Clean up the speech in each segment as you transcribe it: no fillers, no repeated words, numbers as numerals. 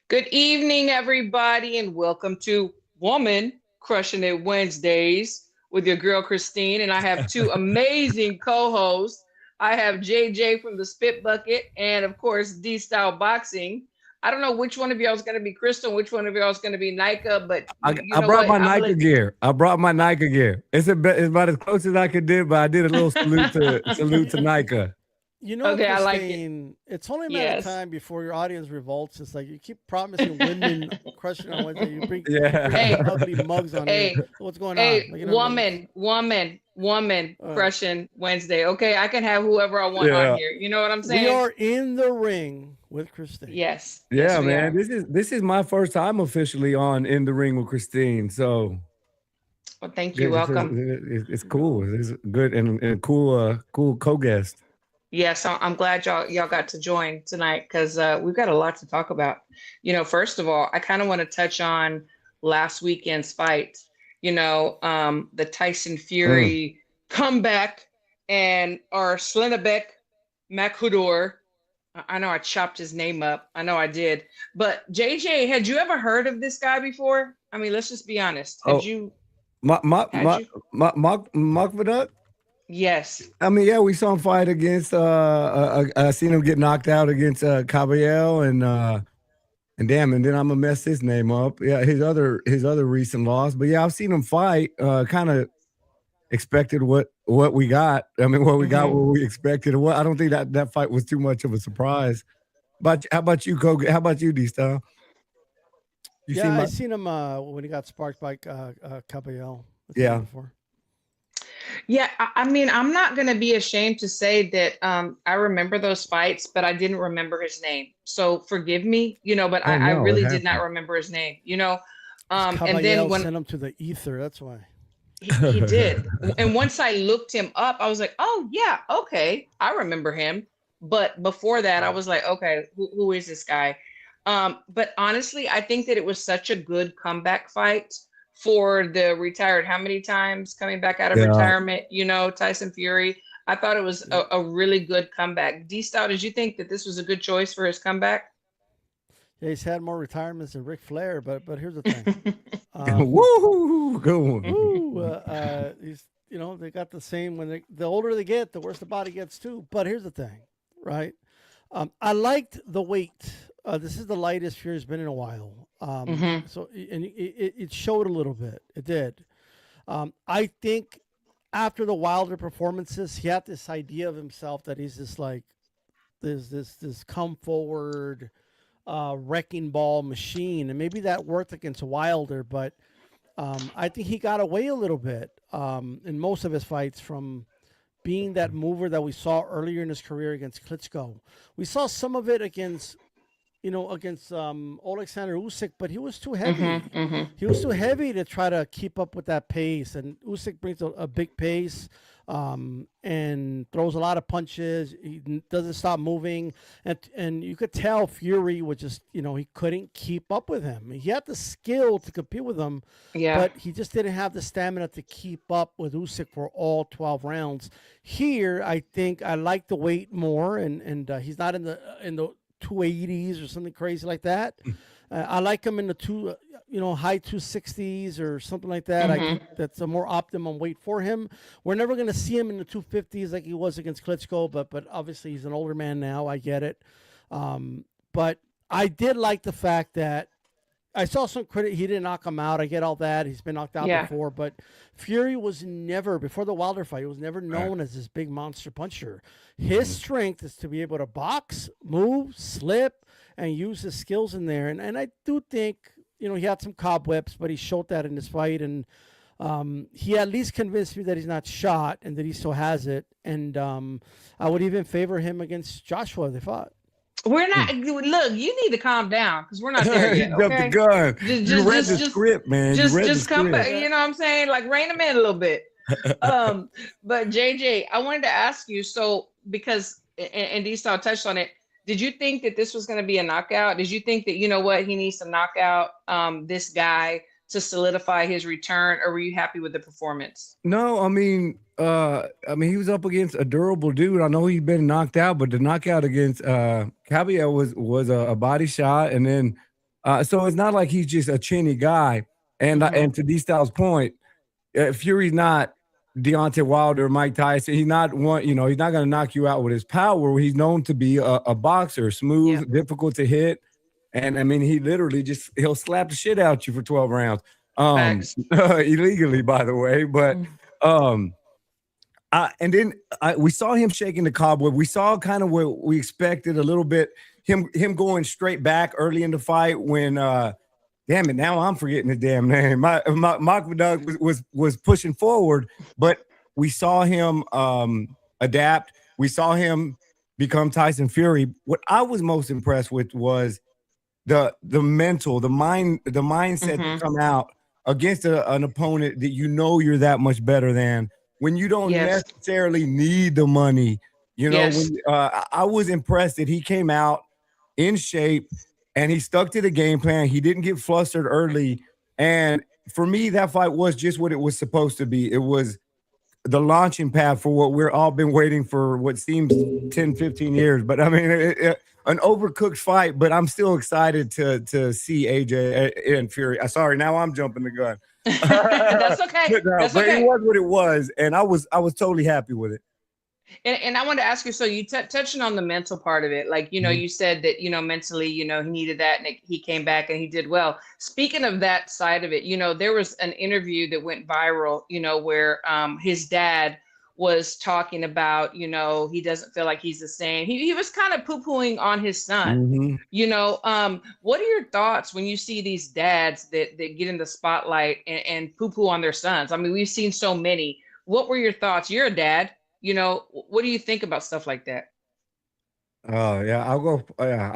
Good evening, everybody, and welcome to Woman Crushing It Wednesdays with your girl Christine. And I have two amazing co-hosts. I have JJ from the Spit Bucket, and of course D Style Boxing. I don't know which one of y'all is going to be Crystal, which one of y'all is going to be Nika, but you I know brought what? my I'm Nike gonna gear. I brought my Nike gear. It's about as close as I could do, but I did a little salute to Nike. You know, okay. I like it. Christine, it's only a matter of Yes. time before your audience revolts. It's like you keep promising women crushing on Wednesday. You bring these Hey, Yeah. ugly mugs on here. hey, What's going on? Hey, Like woman, all right. crushing Wednesday. Okay, I can have whoever I want on Yeah. here. You know what I'm We saying? are in the ring with Christine. Yes, yes, Yeah, we man. are. This is my first time officially on In the Ring with Christine. So Well, thank you. it's, Welcome. it's No. cool. It's good and cool cool co-guest. Yes, I'm glad y'all got to join tonight because we've got a lot to talk about. First of all, I kind of want to touch on last weekend's fight. The Tyson Mm. Fury comeback and our Slenabek Makhudor. I know I chopped his name up. I know I did. But JJ, had you ever heard of this guy before? I mean, let's just be honest. Had Oh, you my my had my you? Mark Vidal? Yes. I mean, yeah, we saw him fight against I seen him get knocked out against Caballero and damn, and then I'm gonna mess his name up. Yeah, his other recent loss. But yeah, I've seen him fight. Kind of expected what we got. I mean, what we got, Hmm. what we expected. What I don't think that fight was too much of a surprise. But how about you, Koga? How about you, D Style? You Yeah, seen I my seen him when he got sparked by Caballero. I've seen him yeah. before. Yeah, I mean, I'm not going to be ashamed to say that I remember those fights, but I didn't remember his name. So forgive me, but I, Oh I no, it really did not happened. remember his name. Because And then Caballero when sent him to the ether. That's why. he did, and once I looked him up, I was like, oh, yeah, okay, I remember him. But before that, I Yeah. was like, okay, who is this guy? But honestly, I think that it was such a good comeback fight for the retired, how many times coming back out of Yeah. retirement, Tyson Fury. I thought it was Yeah. a really good comeback. D Stout, did you think that this was a good choice for his comeback? Yeah, he's had more retirements than Ric Flair, but here's the thing. Um, Woo, good one. he's they got the same when the older they get, the worse the body gets too. But here's the thing, right? I liked the weight. This is the lightest Fury's been in a while. Hmm. It showed a little bit. It did. I think after the Wilder performances, he had this idea of himself that he's just like this come forward wrecking ball machine, and maybe that worked against Wilder, but I think he got away a little bit in most of his fights from being that mover that we saw earlier in his career against Klitschko. We saw some of it against Alexander Usyk, but he was too Hmm. heavy. Hmm. He was too heavy to try to keep up with that pace, and Usyk brings a big pace and throws a lot of punches. He doesn't stop moving, and you could tell Fury was just he couldn't keep up with him. He had the skill to compete with him, Yeah. but he just didn't have the stamina to keep up with Usyk for all 12 rounds. Here, I think I like the weight more, and he's not in the 280s or something crazy like that. I like him in the high 260s or something like that. I Hmm. think that's a more optimum weight for him. We're never going to see him in the 250s like he was against Klitschko, but obviously he's an older man now. I get it. But I did like the fact that I saw some critic. He didn't knock him out. I get all that. He's been knocked out Yeah. before, but Fury was never before the Wilder fight. He was never Right. known as this big monster puncher. His strength is to be able to box, move, slip, and use his skills in there. And I do think he had some cobwebs, but he showed that in this fight, and he at least convinced me that he's not shot and that he still has it. And I would even favor him against Joshua if they fought. We're not. Look, you need to calm down because we're not there yet. You jumped the Okay. gun. Just, You just, read just, the just, script, man. You just, read the just come back. script. Yeah. You know what I'm saying? Like rein them in a little bit. Um, but JJ, I wanted to ask you. So because and D-Star touched on it. Did you think that this was going to be a knockout? Did you think that he needs to knock out this guy to solidify his return, or were you happy with the performance? No, I mean, he was up against a durable dude. I know he's been knocked out, but the knockout against Caballero was a body shot, and then So it's not like he's just a chinny guy. And to D Styles' point, Fury's not Deontay Wilder, Mike Tyson. He's not one, he's not going to knock you out with his power. He's known to be a boxer, smooth, difficult to hit. And I mean, he'll slap the shit out you for 12 rounds. Illegally, by the way. But and then we saw him shaking the cobweb. We saw kind of what we expected a little bit. Him going straight back early in the fight when damn it, now I'm forgetting the damn name. My was pushing forward, but we saw him adapt. We saw him become Tyson Fury. What I was most impressed with was the mental, the mindset to come out against an opponent that you're that much better than, when you don't necessarily need the money. I was impressed that he came out in shape and he stuck to the game plan. He didn't get flustered early. And for me, that fight was just what it was supposed to be. It was the launching pad for what we're all been waiting for, what seems 10, 15 years. But I mean, an overcooked fight, but I'm still excited to see AJ and Fury. Sorry, now I'm jumping the gun. That's okay. But it was what it was, and I was totally happy with it. And I wanted to ask you, so you touching on the mental part of it, like, you said that, mentally, he needed that and he came back and he did well. Speaking of that side of it, there was an interview that went viral, where his dad was talking about, he doesn't feel like he's the same. He was kind of poo-pooing on his son. What are your thoughts when you see these dads that get in the spotlight and poo-poo on their sons? I mean, we've seen so many. What were your thoughts? You're a dad. What do you think about stuff like that? Oh yeah, I'll go. Yeah,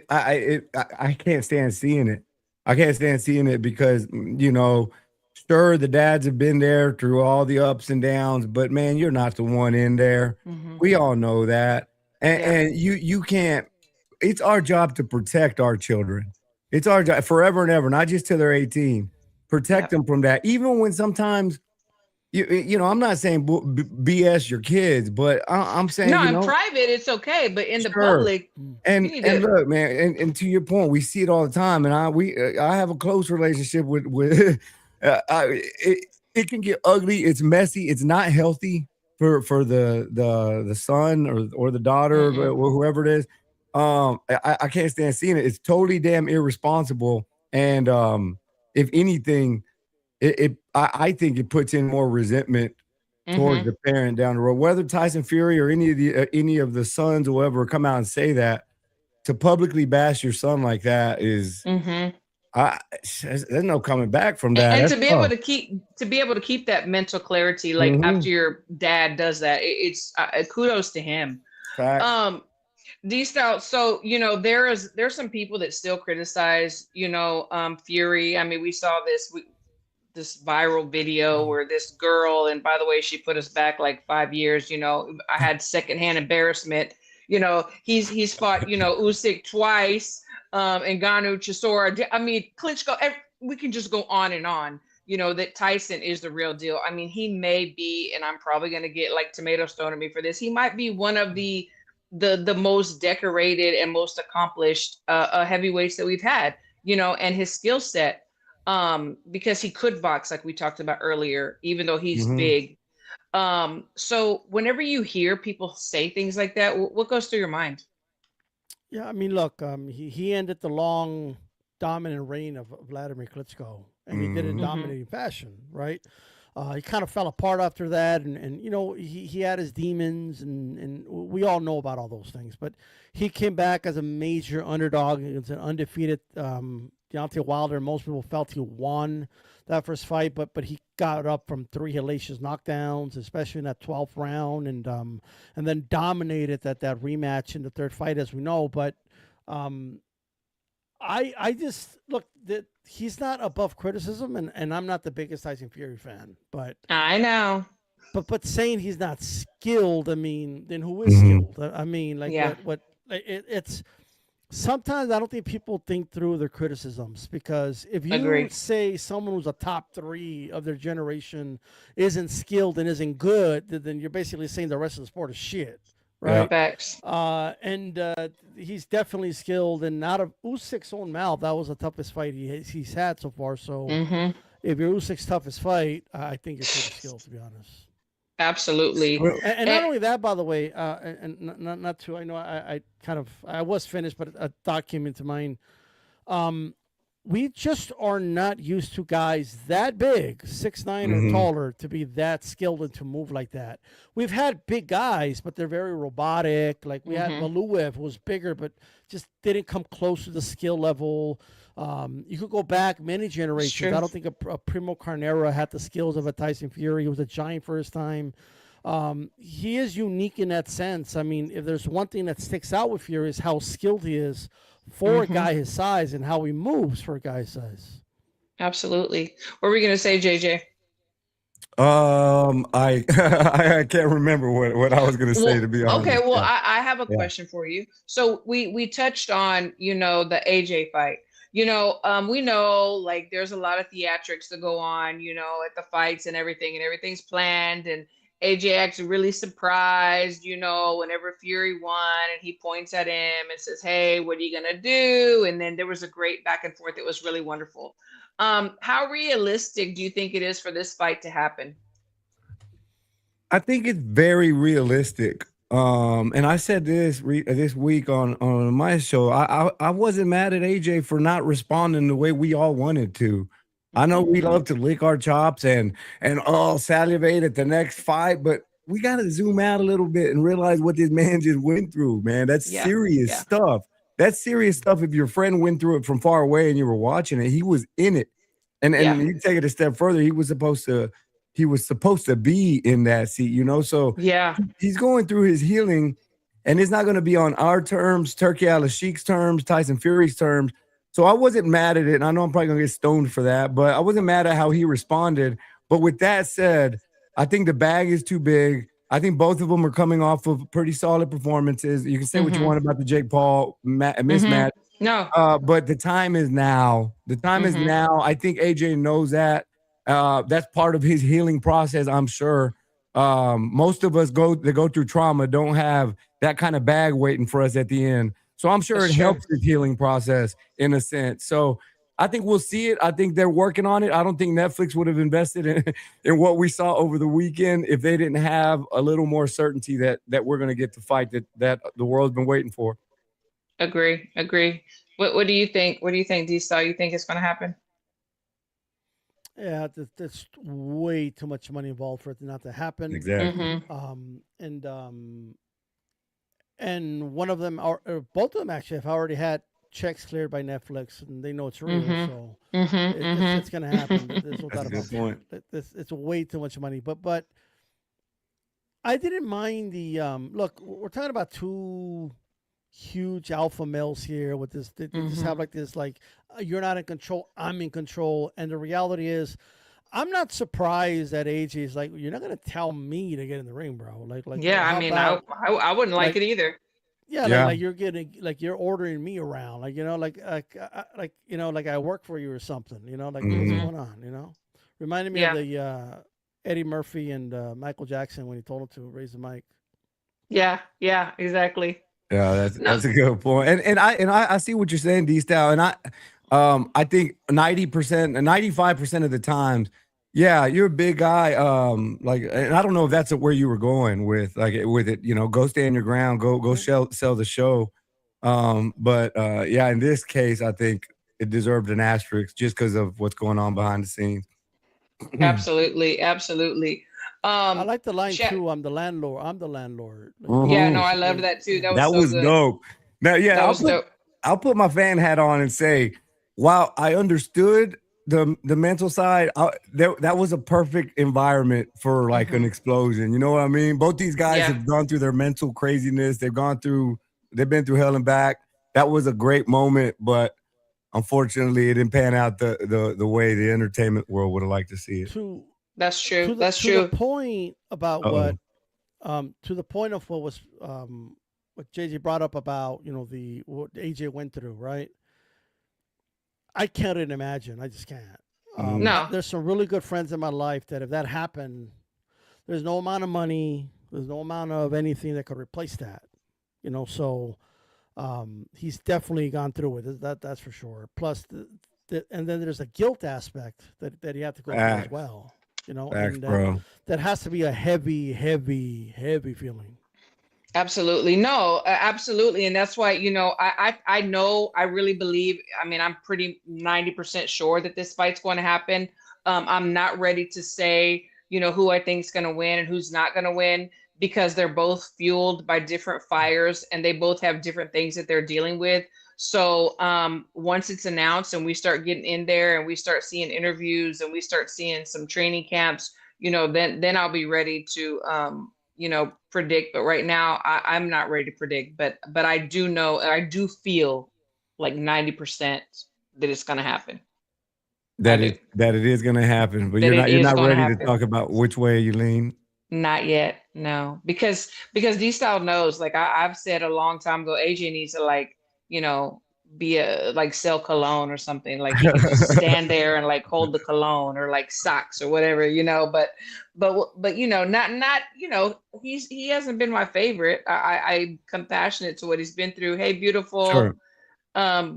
I can't stand seeing it. I can't stand seeing it because sure, the dads have been there through all the ups and downs, but man, you're not the one in there. We all know that, and you can't. It's our job to protect our children. It's our job forever and ever, not just till they're 18. Protect them from that, even when sometimes. I'm not saying BS your kids, but I'm saying in private it's okay, but in the public, and look, man, and to your point, we see it all the time, and I have a close relationship with it can get ugly, it's messy, it's not healthy for the son or the daughter or whoever it is. I can't stand seeing it. It's totally damn irresponsible, and if anything. I think it puts in more resentment towards the parent down the road. Whether Tyson Fury or any of the sons or whoever come out and say that, to publicly bash your son like that is, there's no coming back from that. And to be able to keep that mental clarity, like after your dad does that, it's kudos to him. D-Style, so there's some people that still criticize Fury. I mean, we saw this viral video where this girl, and by the way, she put us back like 5 years. I had secondhand embarrassment. He's fought Usyk twice, and Ngannou, Chisora. I mean, Klitschko. We can just go on and on. That Tyson is the real deal. I mean, he may be, and I'm probably gonna get like tomatoes thrown at me for this. He might be one of the most decorated and most accomplished heavyweights that we've had. And his skill set. Because he could box, like we talked about earlier, even though he's big. So whenever you hear people say things like that, what goes through your mind? Yeah, I mean, look, he ended the long, dominant reign of Vladimir Klitschko, and he did it in dominating fashion, right? He kind of fell apart after that, and he had his demons, and we all know about all those things. But he came back as a major underdog against an undefeated Deontay Wilder. Most people felt he won that first fight, but he got up from 3 hellacious knockdowns, especially in that 12th round, and then dominated that rematch in the third fight, as we know. But I just look that he's not above criticism, and I'm not the biggest Tyson Fury fan, but I know. But saying he's not skilled, I mean, then who is skilled? I mean, like what it's. Sometimes I don't think people think through their criticisms, because if you say someone who's a top 3 of their generation isn't skilled and isn't good, then you're basically saying the rest of the sport is shit, right? Facts. And he's definitely skilled. And out of Usyk's own mouth, that was the toughest fight he's had so far. So Mm-hmm. if you're Usyk's toughest fight, I think you're pretty skilled, to be honest. Absolutely. Well, And not only that, by the way, not to, I know I was finished, but a thought came into mind. Um, we just are not used to guys that big, 6'9" or mhm. taller, to be that skilled and to move like that. We've had big guys, but they're very robotic. Like we had Mm-hmm. Valuev, who was bigger, but just didn't come close to the skill level. You could go back many generations. true. I don't think a Primo Carnera had the skills of a Tyson Fury. He was a giant for his time. He is unique in that sense. I mean, if there's one thing that sticks out with Fury is how skilled he is for a Mm-hmm. guy his size and how he moves for a guy his size. Absolutely. What were we gonna say, JJ? I I can't remember what I was gonna say, to Well, be okay. honest. Well, Yeah, I have a yeah. question for you. So we touched on, the AJ fight. We know like there's a lot of theatrics that go on, at the fights and everything's planned. And AJ acts really surprised, whenever Fury won, and he points at him and says, "Hey, what are you gonna do?" And then there was a great back and forth. It was really wonderful. How realistic do you think it is for this fight to happen? I think it's very realistic. And I said this week on my show. I wasn't mad at AJ for not responding the way we all wanted to. I know we love to lick our chops and all salivate at the next fight, but we got to zoom out a little bit and realize what this man just went through, man. That's Yeah, serious yeah, stuff. That's serious stuff. If your friend went through it from far away and you were watching it, he was in it. And yeah, you take it a step further, he was supposed to be in that seat, So yeah. he's going through his healing, and it's not going to be on our terms, Turkey Al Sheikh's terms, Tyson Fury's terms. So I wasn't mad at it. And I know I'm probably going to get stoned for that, but I wasn't mad at how he responded. But with that said, I think the bag is too big. I think both of them are coming off of pretty solid performances. You can say what you Mm-hmm. want about the Jake Paul Mm-hmm. mismatch, No. but the time is now. The time is Mm-hmm. now. I think AJ knows that. That's part of his healing process, I'm sure. Most of us that go through trauma don't have that kind of bag waiting for us at the end. So I'm sure That's it true. helps his healing process in a sense. So I think we'll see it. I think they're working on it. I don't think Netflix would have invested in what we saw over the weekend if they didn't have a little more certainty that we're going to get the fight that the world's been waiting for. Agree. Agree. What do you think? What do you think, D-Star? You think it's going to happen? Yeah, that's way too much money involved for it not to happen. Exactly. Mm-hmm. And one of them, or both of them actually, have already had checks cleared by Netflix, and they know it's real. Mm-hmm. So it's going to happen. There's no That's doubt a about good point. that. It's way too much money. But I didn't mind the look. We're talking about two huge alpha males here with this. They just have like this, like you're not in control, I'm in control, and the reality is, I'm not surprised that AJ is like, you're not gonna tell me to get in the ring, bro. Yeah, I how mean, I, about I I wouldn't like like it either. yeah, Yeah. like you're getting like you're ordering me around, like I work for you or something, like what's Mhm. Mm-hmm. going on, Reminded me of Yeah, the Eddie Murphy and Michael Jackson when he told him to raise the mic. yeah, yeah, exactly. Yeah, that's No. that's a good point. And I see what you're saying, D style. And I think 90%, 95% of the times, yeah, you're a big guy. And I don't know if that's where you were going with it, go stand your ground, go Mhm. sell the show. But yeah, in this case, I think it deserved an asterisk just because of what's going on behind the scenes. Absolutely, absolutely. I Um, like the line Sha too. I'm the landlord. I'm the landlord. yeah, no, Mhm. I That's loved great. that too. Yeah. That was That so was good. dope. Now, yeah, That I'll was put dope. I'll put my fan hat on and say, while I understood the mental side, that was a perfect environment for like an Mm-hmm. explosion. You know what I mean? Both these guys Yeah, have gone through their mental craziness. They've been through hell and back. That was a great moment, but unfortunately, it didn't pan out the way the entertainment world would have liked to see it. To that's true. That's to the true. point about Uh-oh. to the point of what JJ brought up about the what AJ went through, right? I can't even imagine. I just can't. Mhm. No. There's some really good friends in my life that if that happened, there's no amount of money, There's no amount of anything that could replace that. So he's definitely gone through it. That's for sure. Plus, and then there's a guilt aspect that he had to go through as well. Facts, And bro. that has to be a heavy, heavy, heavy feeling. Absolutely. No, absolutely. And that's why, I know, I really believe, I mean, I'm pretty 90% sure that this fight's going to happen. I'm not ready to say, who I think is going to win and who's not going to win, because they're both fueled by different fires and they both have different things that they're dealing with. So once it's announced and we start getting in there and we start seeing interviews and we start seeing some training camps, then I'll be ready to, predict. But right now I'm not ready to predict, but I do know, I do feel like 90% that it's going to happen. That it is going to happen, but That you're not ready to happen. talk about which way you lean. Not yet, no, because D-Style knows. Like I've said a long time ago, AJ needs to be sell cologne or something. Like he can just stand there and hold the cologne or socks or whatever, But not he hasn't been my favorite. I'm compassionate to what he's been through. Hey, beautiful. Sure. But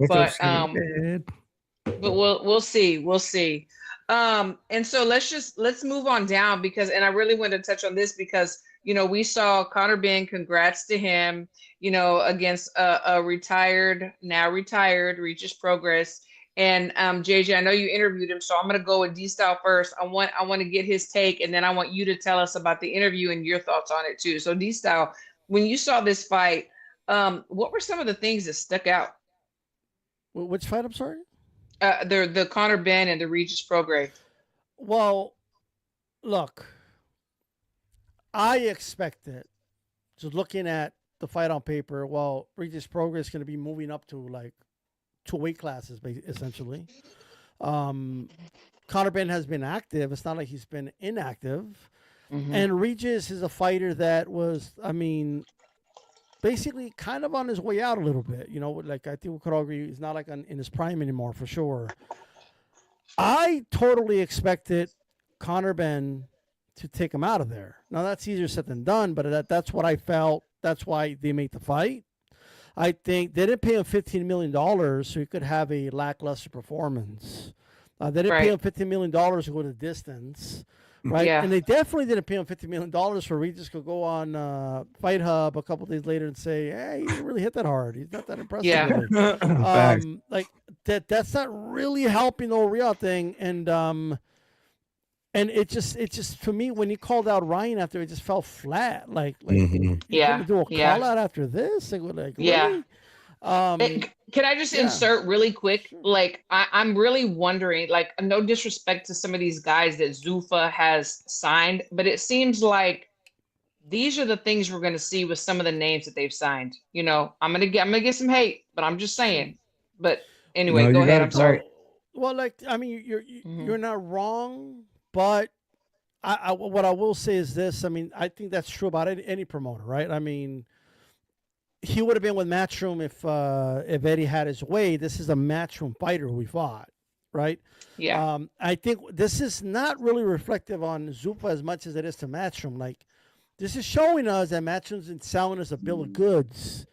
we'll see. And so let's move on down and I really want to touch on this because, we saw Connor Benn, congrats to him, against a now retired Regis Progress. And JJ, I know you interviewed him, so I'm going to go with D-Style first. I want to get his take, and then I want you to tell us about the interview and your thoughts on it too. So D-Style, when you saw this fight, what were some of the things that stuck out? Which fight? I'm sorry. The Connor Benn and the Regis Progress. Well, look, I expected, just looking at the fight on paper, Regis Progress is going to be moving up to 2 weight classes, essentially. Connor Benn has been active. It's not like he's been inactive. Mm-hmm. And Regis is a fighter that was, basically kind of on his way out a little bit. I think we could all agree he's not in his prime anymore, for sure. I totally expected Connor Benn to take him out of there. Now, that's easier said than done, but that's what I felt. That's why they made the fight. I think they didn't pay him $15 million so he could have a lackluster performance. They didn't pay him $15 million to go the distance. Right. Yeah. And they definitely didn't pay him $50 million for Regis to go on Fight Hub a couple of days later and say, hey, he didn't really hit that hard. He's not that impressive. Yeah. That's not really helping the whole real thing. And it just for me, when he called out Ryan after, it just fell flat. You're gonna do a call out after this? Really? Can I just insert really quick? I'm really wondering, no disrespect to some of these guys that Zuffa has signed, but it seems like these are the things we're going to see with some of the names that they've signed. I'm gonna get some hate, but I'm just saying. But anyway, go ahead. I'm sorry. Well, you're not wrong, but what I will say is this. I think that's true about any promoter, right? He would have been with Matchroom if Eddie had his way. This is a Matchroom fighter who we fought, right? Yeah. I think this is not really reflective on Zuffa as much as it is to Matchroom. This is showing us that Matchroom's selling us a bill of goods,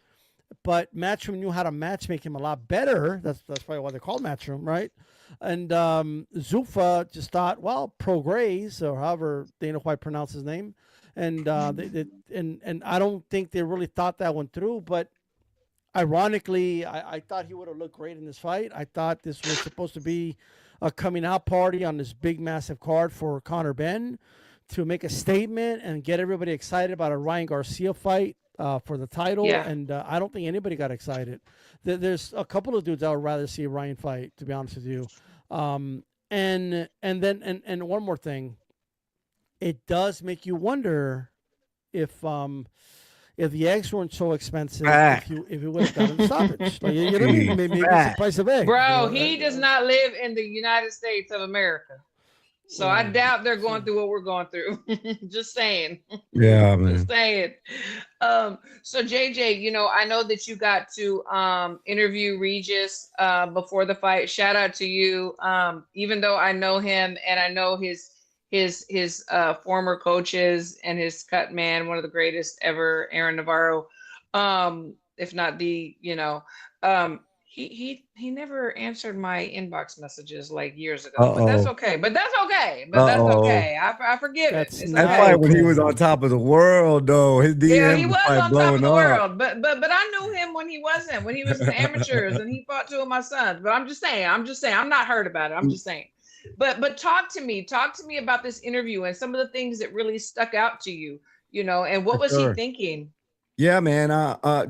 but Matchroom knew how to matchmake him a lot better. That's probably why they're called Matchroom, right? And Zuffa just thought, Prograis, or however Dana White pronounced his name. And and I don't think they really thought that one through. But ironically, I thought he would have looked great in this fight. I thought this was supposed to be a coming out party on this big, massive card for Connor Benn to make a statement and get everybody excited about a Ryan Garcia fight for the title. Yeah. And I don't think anybody got excited. There's a couple of dudes I would rather see Ryan fight, to be honest with you. And one more thing. It does make you wonder if the eggs weren't so expensive, if you would have gotten stoppage. You know what I mean? Maybe it's the price of eggs. Bro, he does not live in the United States of America. So I doubt they're going through what we're going through. Just saying. Yeah, man. Just saying. So JJ, I know that you got to interview Regis before the fight. Shout out to you. Even though I know him and I know his his former coaches and his cut man, one of the greatest ever, Aaron Navarro, if not the, he never answered my inbox messages like years ago, but that's Uh-oh. okay. But that's okay. But that's Uh-oh. okay. I forgive it. That's It's That's not okay. like when he okay. was on top of the world, though. His Yeah, he DM was was like on top of blowing the up. world, but I knew him when he wasn't, when he was in the amateurs and he fought two of my sons. But I'm just saying, I'm not hurt about it. I'm just saying. But talk to me about this interview and some of the things that really stuck out to you, and what For was he sure. thinking? Yeah, man.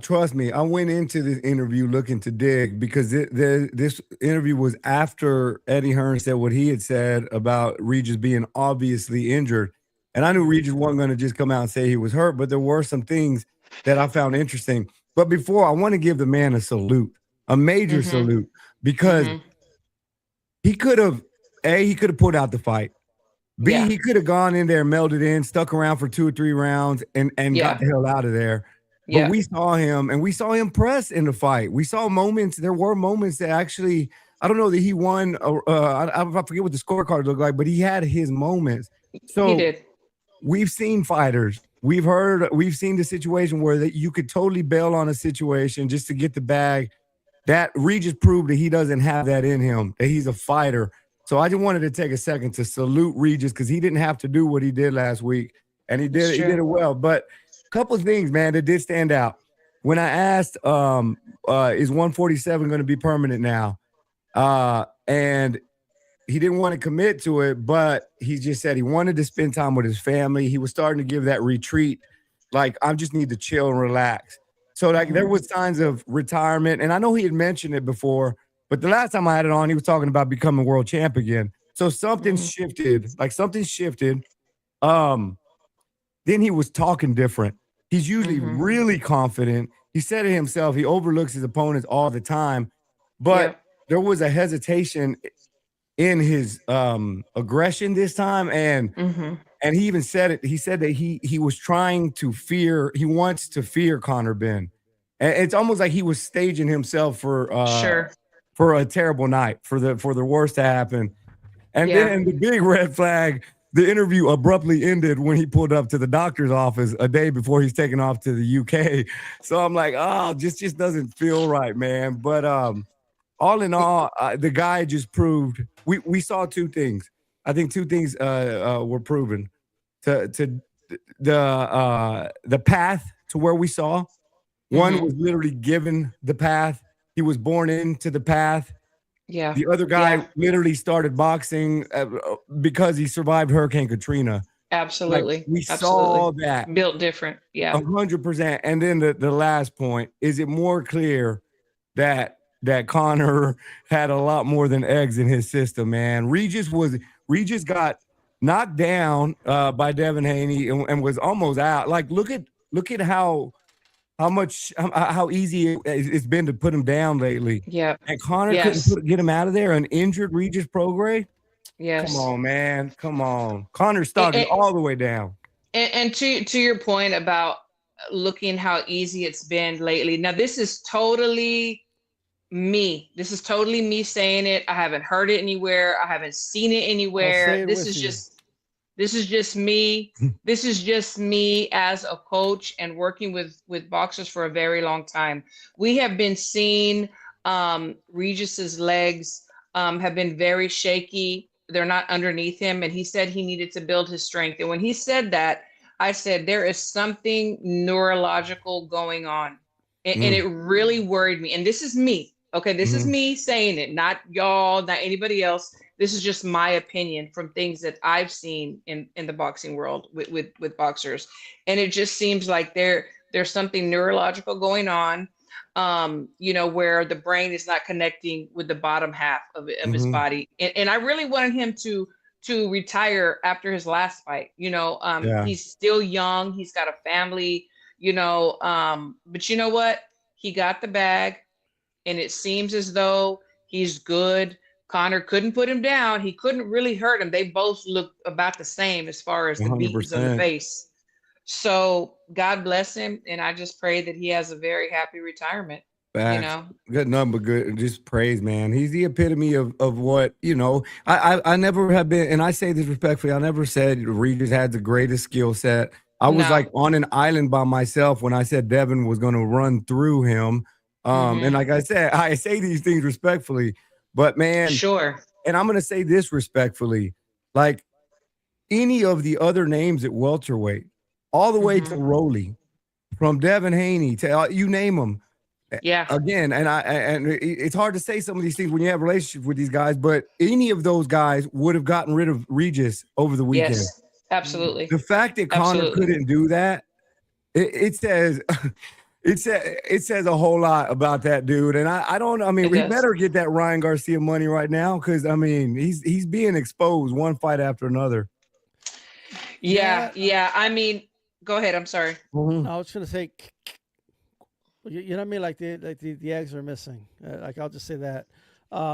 Trust me. I went into this interview looking to dig because this interview was after Eddie Hearn said what he had said about Regis being obviously injured, and I knew Regis wasn't going to just come out and say he was hurt, but there were some things that I found interesting. But before, I want to give the man a salute, a major Mm-hmm. salute, because Mm-hmm. he could have he could have put out the fight. B, Yeah. he could have gone in there, melded in, stuck around for 2 or 3 rounds, and got Yeah. the hell out of there. But Yeah. we saw him, and we saw him press in the fight. We saw moments. There were moments that actually, I don't know that he won. I forget what the scorecard looked like, but he had his moments. He So did. we've seen fighters. We've seen the situation where that you could totally bail on a situation just to get the bag. That Regis proved that he doesn't have that in him, that he's a fighter. So I just wanted to take a second to salute Regis because he didn't have to do what he did last week, and It's he did true. it well. But a couple of things, man, that did stand out. When I asked, is 147 going to be permanent now? And he didn't want to commit to it, but he just said he wanted to spend time with his family. He was starting to give that retreat, like I just need to chill and relax. So like there Mm-hmm. was signs of retirement, and I know he had mentioned it before, but the last time I had it on, he was talking about becoming world champ again. So something Mm-hmm. shifted, like something shifted. Um, then he was talking different. He's usually Mm-hmm. really confident. He said it himself. He overlooks his opponents all the time, Yeah. but there was a hesitation in his aggression this time, Mm-hmm. and he even said it. He said that he was trying to fear. He wants to fear Connor Benn, and it's almost like he was staging himself Sure. for a terrible night, for the worst to happen. And Yeah. then the big red flag. The interview abruptly ended when he pulled up to the doctor's office a day before he's taking off to the UK. So I'm like, oh, just doesn't feel right, man. But all in all, the guy just proved we saw two things. I think two things were proven to the path to where we saw. One Mm-hmm. was literally given the path. He was born into the path. Yeah. The other guy Yeah. literally started boxing because he survived Hurricane Katrina. Like Absolutely. we saw Absolutely. that Built different. Yeah. 100%. And then the last point is it more clear that Connor had a lot more than eggs in his system, man. Regis got knocked down by Devin Haney and was almost out. Like look at how easy it's been to put him down lately. Yeah. And Connor couldn't Yes. get him out of there. An injured Regis Prograis. Come Yes. on, man. Come on. Connor's And, stock is all the way down. and to your point about looking how easy it's been lately. Now this is totally me. This is totally me saying it. I haven't heard it anywhere. I haven't seen it I'll say anywhere. it with you. This is just me. This is just me as a coach and working with boxers for a very long time. We have been seeing Regis's legs have been very shaky. They're not underneath him, and he said he needed to build his strength. And when he said that, I said there is something neurological going on, and Mm, it really worried me. And this is me. Okay, this is mhm, me saying it, not y'all, not anybody else. This is just my opinion from things that I've seen in the boxing world with boxers, and it just seems like there's something neurological going on, where the brain is not connecting with the bottom half of his mhm. body, and I really wanted him to retire after his last fight. Yeah. He's still young, he's got a family, but you know what? He got the bag, and it seems as though he's good. Connor couldn't put him down. He couldn't really hurt him. They both look about the same as far as the beatings on the 100%. face. So God bless him, and I just pray that he has a very happy retirement. Facts. Good number, good. Just praise, man. He's the epitome of what, I never have been, and I say this respectfully, I never said Regis had the greatest skill set. I was like on an island by myself when I said Devin was going to run through him. And like I said, I say these things respectfully, but man, sure. And I'm going to say this respectfully, like any of the other names at welterweight, all the way to Rolly, from Devin Haney to you name them. Yeah. Again, and it's hard to say some of these things when you have relationships with these guys, but any of those guys would have gotten rid of Regis over the weekend. Yes, absolutely. The fact that Connor couldn't do that, it says it says a whole lot about that dude. And we better get that Ryan Garcia money right now because he's being exposed one fight after another. Yeah. I mean, go ahead. I'm sorry. I was gonna say. You know what I mean? Like the eggs are missing. I'll just say that.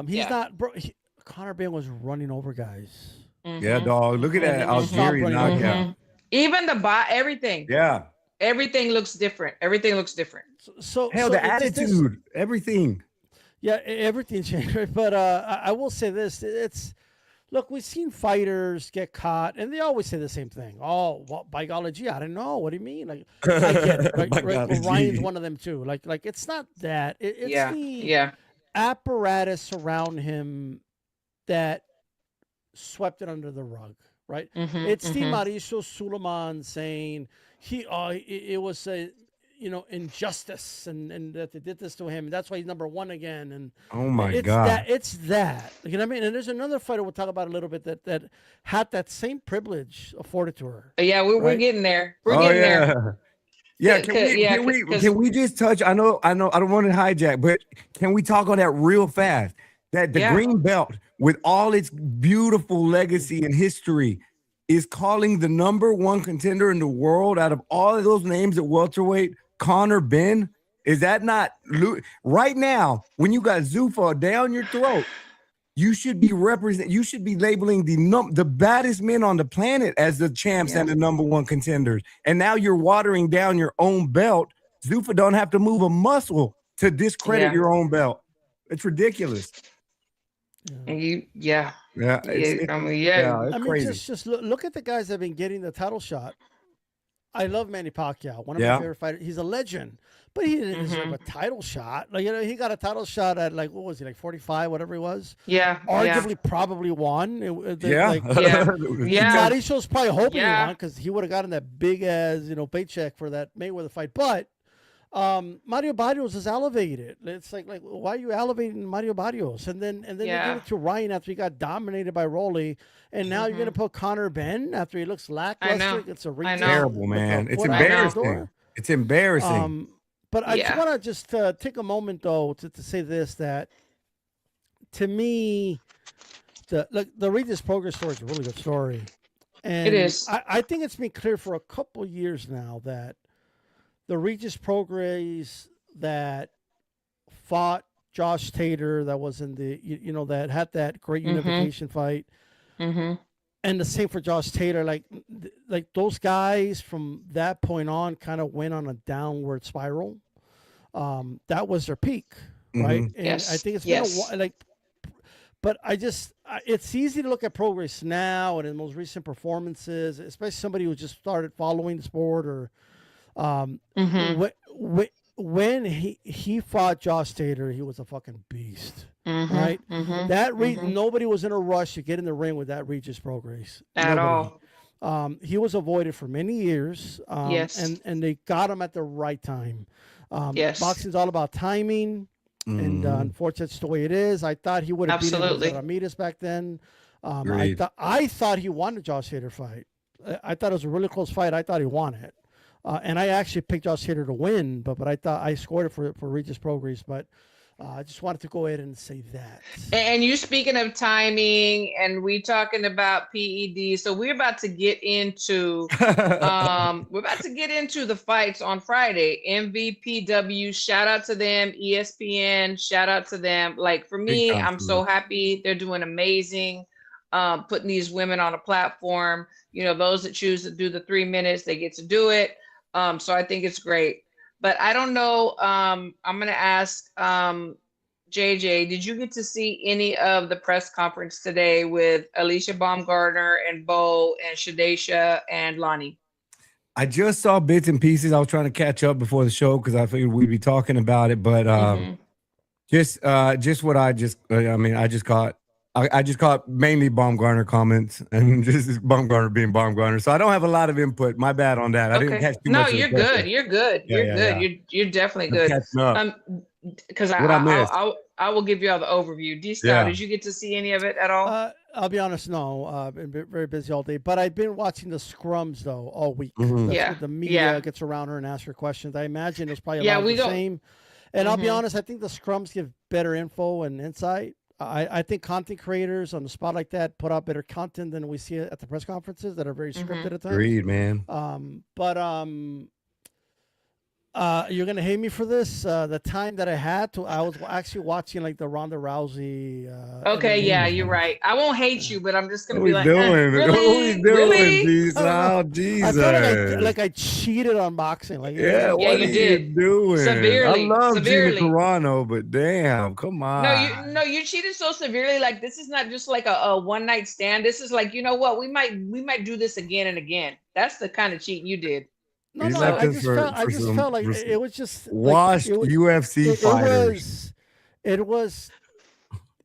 He's not. Connor Benn was running over guys. Yeah, dog. Look at that Algerian knockout. Even the everything. Yeah. Everything looks different. So the attitude, everything. Yeah, everything changed. But I will say this: look, we've seen fighters get caught, and they always say the same thing. Oh, well, by golly, gee, I don't know. What do you mean? Like, I get it. Right? Well, Ryan's one of them too. Like it's not that. It's the apparatus around him that swept it under the rug. Right? It's the Mauricio Suleiman saying it was a injustice and that they did this to him. That's why he's number one again. And oh my God, it's that. You know what I mean? And there's another fighter we'll talk about a little bit that had that same privilege afforded to her. Yeah, we're getting there. We're getting there. Yeah, can we just touch? I know I don't want to hijack, but can we talk on that real fast? That the green belt with all its beautiful legacy and history is calling the number one contender in the world out of all of those names at welterweight, Connor Benn. Is that not right now when you got Zuffa down your throat? You should be You should be labeling the baddest men on the planet as the champs and the number one contenders. And now you're watering down your own belt. Zuffa don't have to move a muscle to discredit your own belt. It's ridiculous. It's crazy. Just look at the guys that have been getting the title shot. I love Manny Pacquiao, one of my favorite fighters. He's a legend, but he didn't deserve a title shot. Like he got a title shot at what was he, like 45, whatever he was. Yeah, arguably probably won. Mauricio's probably hoping he won because he would have gotten that big ass paycheck for that Mayweather fight, but. Mario Barrios is elevated. It's like why are you elevating Mario Barrios? And then you give it to Ryan after he got dominated by Rolly, and now you're gonna put Connor Benn after he looks lackluster. It's a terrible, man. It's embarrassing. It's embarrassing. But I just want to take a moment though to say this, that to me, the Regis Progress story is a really good story, and it is. I think it's been clear for a couple years now that. The Regis Progress that fought Josh Tater, that was in the, that had that great unification fight. And the same for Josh Tater. Like those guys from that point on kind of went on a downward spiral. That was their peak, right? And I think it's been but it's easy to look at Progress now and in most recent performances, especially somebody who just started following the sport or, when he fought Josh Tater, he was a fucking beast, right? Nobody was in a rush to get in the ring with that Regis Progress at all. He was avoided for many years, and they got him at the right time. Boxing's all about timing, and unfortunately, that's the way it is. I thought he would have beaten Ramirez back then. I thought he won the Josh Tater fight. I thought it was a really close fight. I thought he won it. And I actually picked Josh Tater to win, but I thought I scored it for Regis Progress. But I just wanted to go ahead and say that. And you speaking of timing, and we talking about PED, so we're about to get into the fights on Friday. MVPW, shout out to them. ESPN, shout out to them. Like for me, I'm so happy. They're doing amazing. Putting these women on a platform. Those that choose to do the 3 minutes, they get to do it. So I think it's great. But I don't know. I'm gonna ask JJ, did you get to see any of the press conference today with Alycia Baumgardner and Bo and Shadasia and Lonnie? I just saw bits and pieces. I was trying to catch up before the show because I figured we'd be talking about it. But just what I mean, I just caught mainly Baumgartner comments and just Baumgartner being Baumgartner. So I don't have a lot of input. My bad on that. I didn't catch too much. No, you're good. You're good. You're good. You're definitely good. Catching up. Because What I missed. I will give you all the overview. D-Style, did you get to see any of it at all? I'll be honest, no. I've been very busy all day, but I've been watching the scrums though all week. Yeah, the media gets around her and asks her questions. I imagine it's probably a lot of the same. And I'll be honest, I think the scrums give better info and insight. I think content creators on the spot like that put out better content than we see at the press conferences that are very scripted at times. Agreed, man. You're gonna hate me for this. The time that I had to, I was actually watching like the Ronda Rousey. Okay, yeah, you're right. I won't hate you, but I'm just gonna be like, really? What are we doing? Really? Jesus. Oh, Jesus. I felt like I cheated on boxing. Like, what are you doing? Severely. I love Gina Carano, but damn, come on. No, you cheated so severely. Like this is not just like a one night stand. This is like, you know what? We might do this again and again. That's the kind of cheating you did. No, I just felt like it was just washed UFC fighters. It was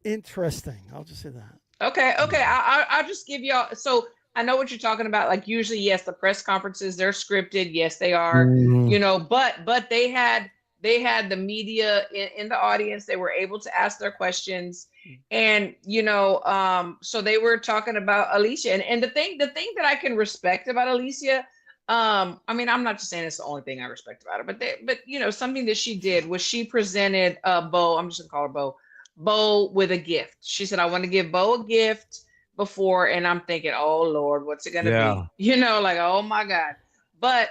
interesting. I'll just say that. Okay. I'll just give y'all. So I know what you're talking about. Like usually, yes, the press conferences, they're scripted. Yes, they are. You know, but they had the media in the audience. They were able to ask their questions, and you know, so they were talking about Alycia, and the thing that I can respect about Alycia. I mean, I'm not just saying it's the only thing I respect about her, but you know, something that she did was she presented Bo. I'm just gonna call her Bo with a gift. She said, "I want to give Bo a gift before," and I'm thinking, "Oh Lord, what's it gonna be?" You know, like, oh my God. But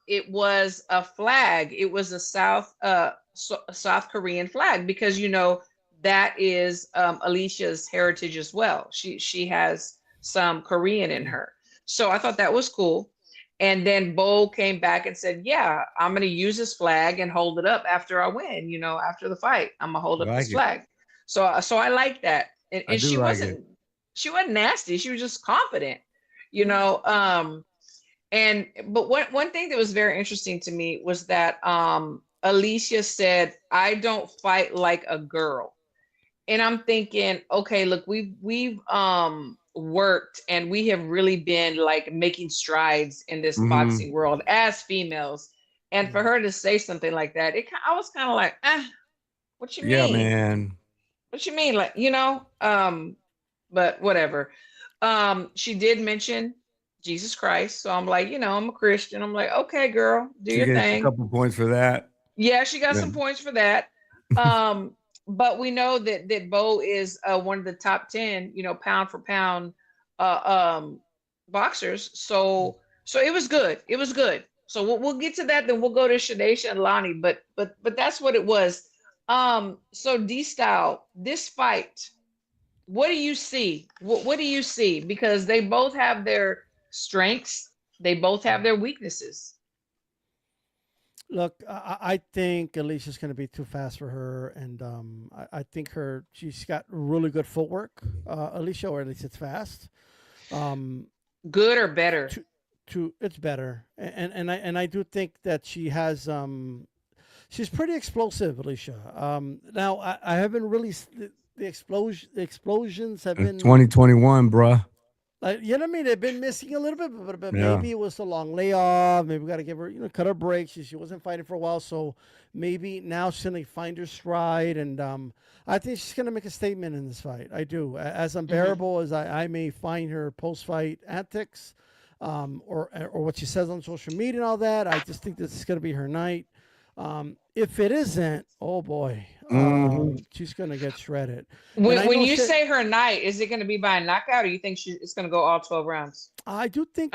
it was a flag. It was a South Korean flag because you know that is Alicia's heritage as well. She has some Korean in her, so I thought that was cool. And then Bo came back and said, "Yeah, I'm going to use this flag and hold it up after I win. You know, after the fight, I'm gonna hold up this flag." So I like that. And she wasn't nasty. She was just confident. You know. But one thing that was very interesting to me was that Alycia said, "I don't fight like a girl," and I'm thinking, okay, look, we've worked and we have really been like making strides in this boxing world as females, and for her to say something like that, I was kind of like, what you mean? Yeah, man. What you mean, like, you know? But whatever. She did mention Jesus Christ, so I'm like, you know, I'm a Christian. I'm like, okay, girl, do your thing. A couple points for that. Yeah, she got some points for that. But we know that Bo is one of the top 10, you know, pound for pound boxers. So it was good. It was good. So we'll get to that. Then we'll go to Shadasia and Lonnie. But that's what it was. So D-Style, this fight, what do you see? What do you see? Because they both have their strengths. They both have their weaknesses. Look, I think Alicia's going to be too fast for her, and I think she's got really good footwork, Alycia, or at least it's fast. Good or better? It's better, and I do think that she has she's pretty explosive, Alycia. Now I haven't really the explosions have been 2021, bruh. Like, you know what I mean? They've been missing a little bit, but maybe it was a long layoff. Maybe we got to give her, cut her break. She wasn't fighting for a while, so maybe now she's going to find her stride. And I think she's going to make a statement in this fight. I do. As unbearable as I may find her post-fight antics, or what she says on social media and all that, I just think this is going to be her night. If it isn't, oh boy, she's going to get shredded. When you say her night, is it going to be by a knockout, or you think it's going to go all 12 rounds? I do think.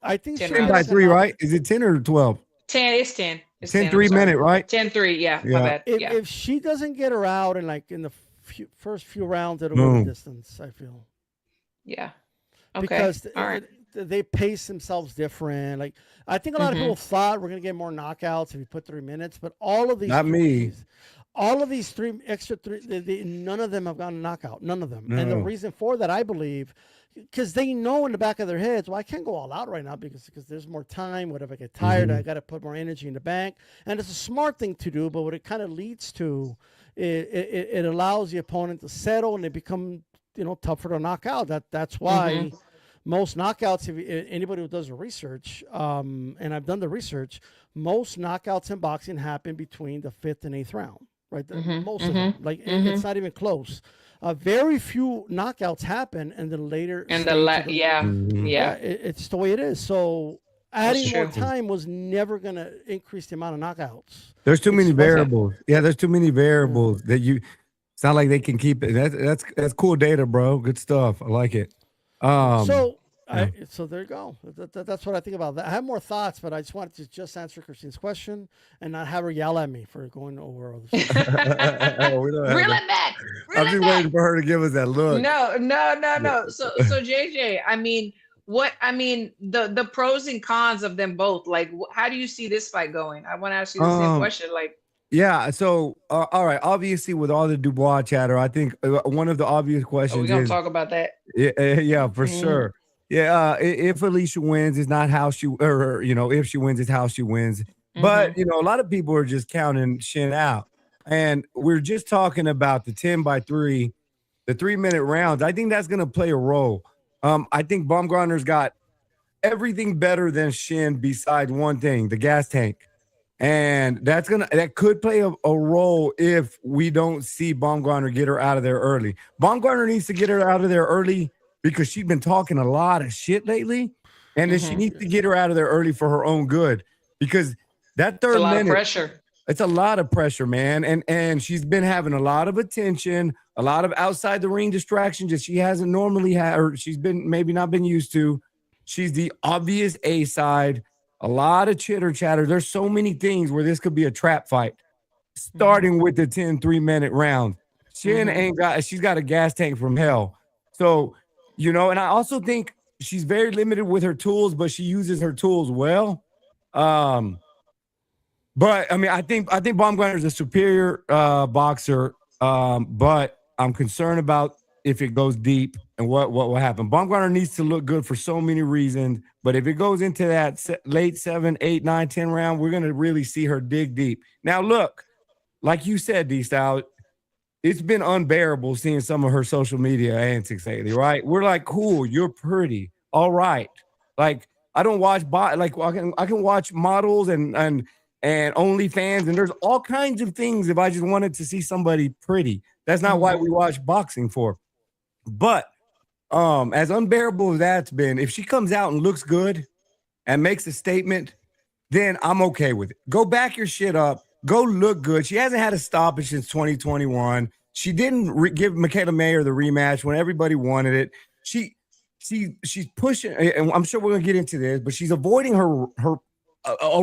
I think 10 by 3, right? Is it 10 or 12? 10. It's 10. It's 10 3-minute, right? 10-3. Yeah. My bad. If she doesn't get her out in the first few rounds, it'll go the distance. I feel. Yeah. Okay. Because they pace themselves different. Like I think a lot of people thought we're gonna get more knockouts if we put 3 minutes, but all of these, Not me. all of these extra three, none of them have gotten a knockout. None of them. No. And the reason for that, I believe, because they know in the back of their heads, well, I can't go all out right now because there's more time. What if I get tired? I got to put more energy in the bank. And it's a smart thing to do, but what it kind of leads to, it allows the opponent to settle and they become, tougher to knock out. That's why most knockouts, if anybody who does the research, and I've done the research, most knockouts in boxing happen between the 5th and 8th round. Right, most of them, like it's not even close. Very few knockouts happen, and then later. And it's the way it is. So adding more time was never going to increase the amount of knockouts. There's too many variables. Yeah, there's too many variables that you. It's not like they can keep it. That's cool data, bro. Good stuff. I like it. So there you go. That's what I think about that. I have more thoughts, but I just wanted to just answer Christine's question and not have her yell at me for going over all this. Reel it back. I'm just waiting for her to give us that look. No. So JJ, the pros and cons of them both. Like, how do you see this fight going? I want to ask you the same question. Like, yeah. So, all right. Obviously, with all the Dubois chatter, I think one of the obvious questions we're gonna talk about that. Yeah, for sure. Yeah, if Alycia wins, it's not how she, or if she wins, it's how she wins. But a lot of people are just counting Shin out, and we're just talking about the 10-by-3, the 3-minute rounds. I think that's going to play a role. I think Baumgardner's got everything better than Shin besides one thing, the gas tank, and that could play a role if we don't see Baumgardner get her out of there early. Baumgardner needs to get her out of there early, because she's been talking a lot of shit lately, and then she needs to get her out of there early for her own good, because that third minute, pressure. It's a lot of pressure, man, and she's been having a lot of attention, a lot of outside the ring distractions that she hasn't normally had, or she's been maybe not been used to. She's the obvious A side, a lot of chitter chatter. There's so many things where this could be a trap fight, starting with the 10 3-minute round. Shin she's got a gas tank from hell, so. And I also think she's very limited with her tools, but she uses her tools well. But I mean, I think Baumgardner is a superior boxer. But I'm concerned about if it goes deep and what will happen. Baumgardner needs to look good for so many reasons, but if it goes into that late 7, 8, 9, 10 round, we're gonna really see her dig deep. Now, look, like you said, D-Style. It's been unbearable seeing some of her social media antics lately, right? We're like, cool, you're pretty, all right. Like, I don't watch I can watch models and OnlyFans, and there's all kinds of things if I just wanted to see somebody pretty. That's not why we watch boxing for. But as unbearable as that's been, if she comes out and looks good and makes a statement, then I'm okay with it. Go back your shit up. Go look good. She hasn't had a stoppage since 2021. She didn't give Michaela Mayer the rematch when everybody wanted it. She's pushing, and I'm sure we're gonna get into this, but she's avoiding her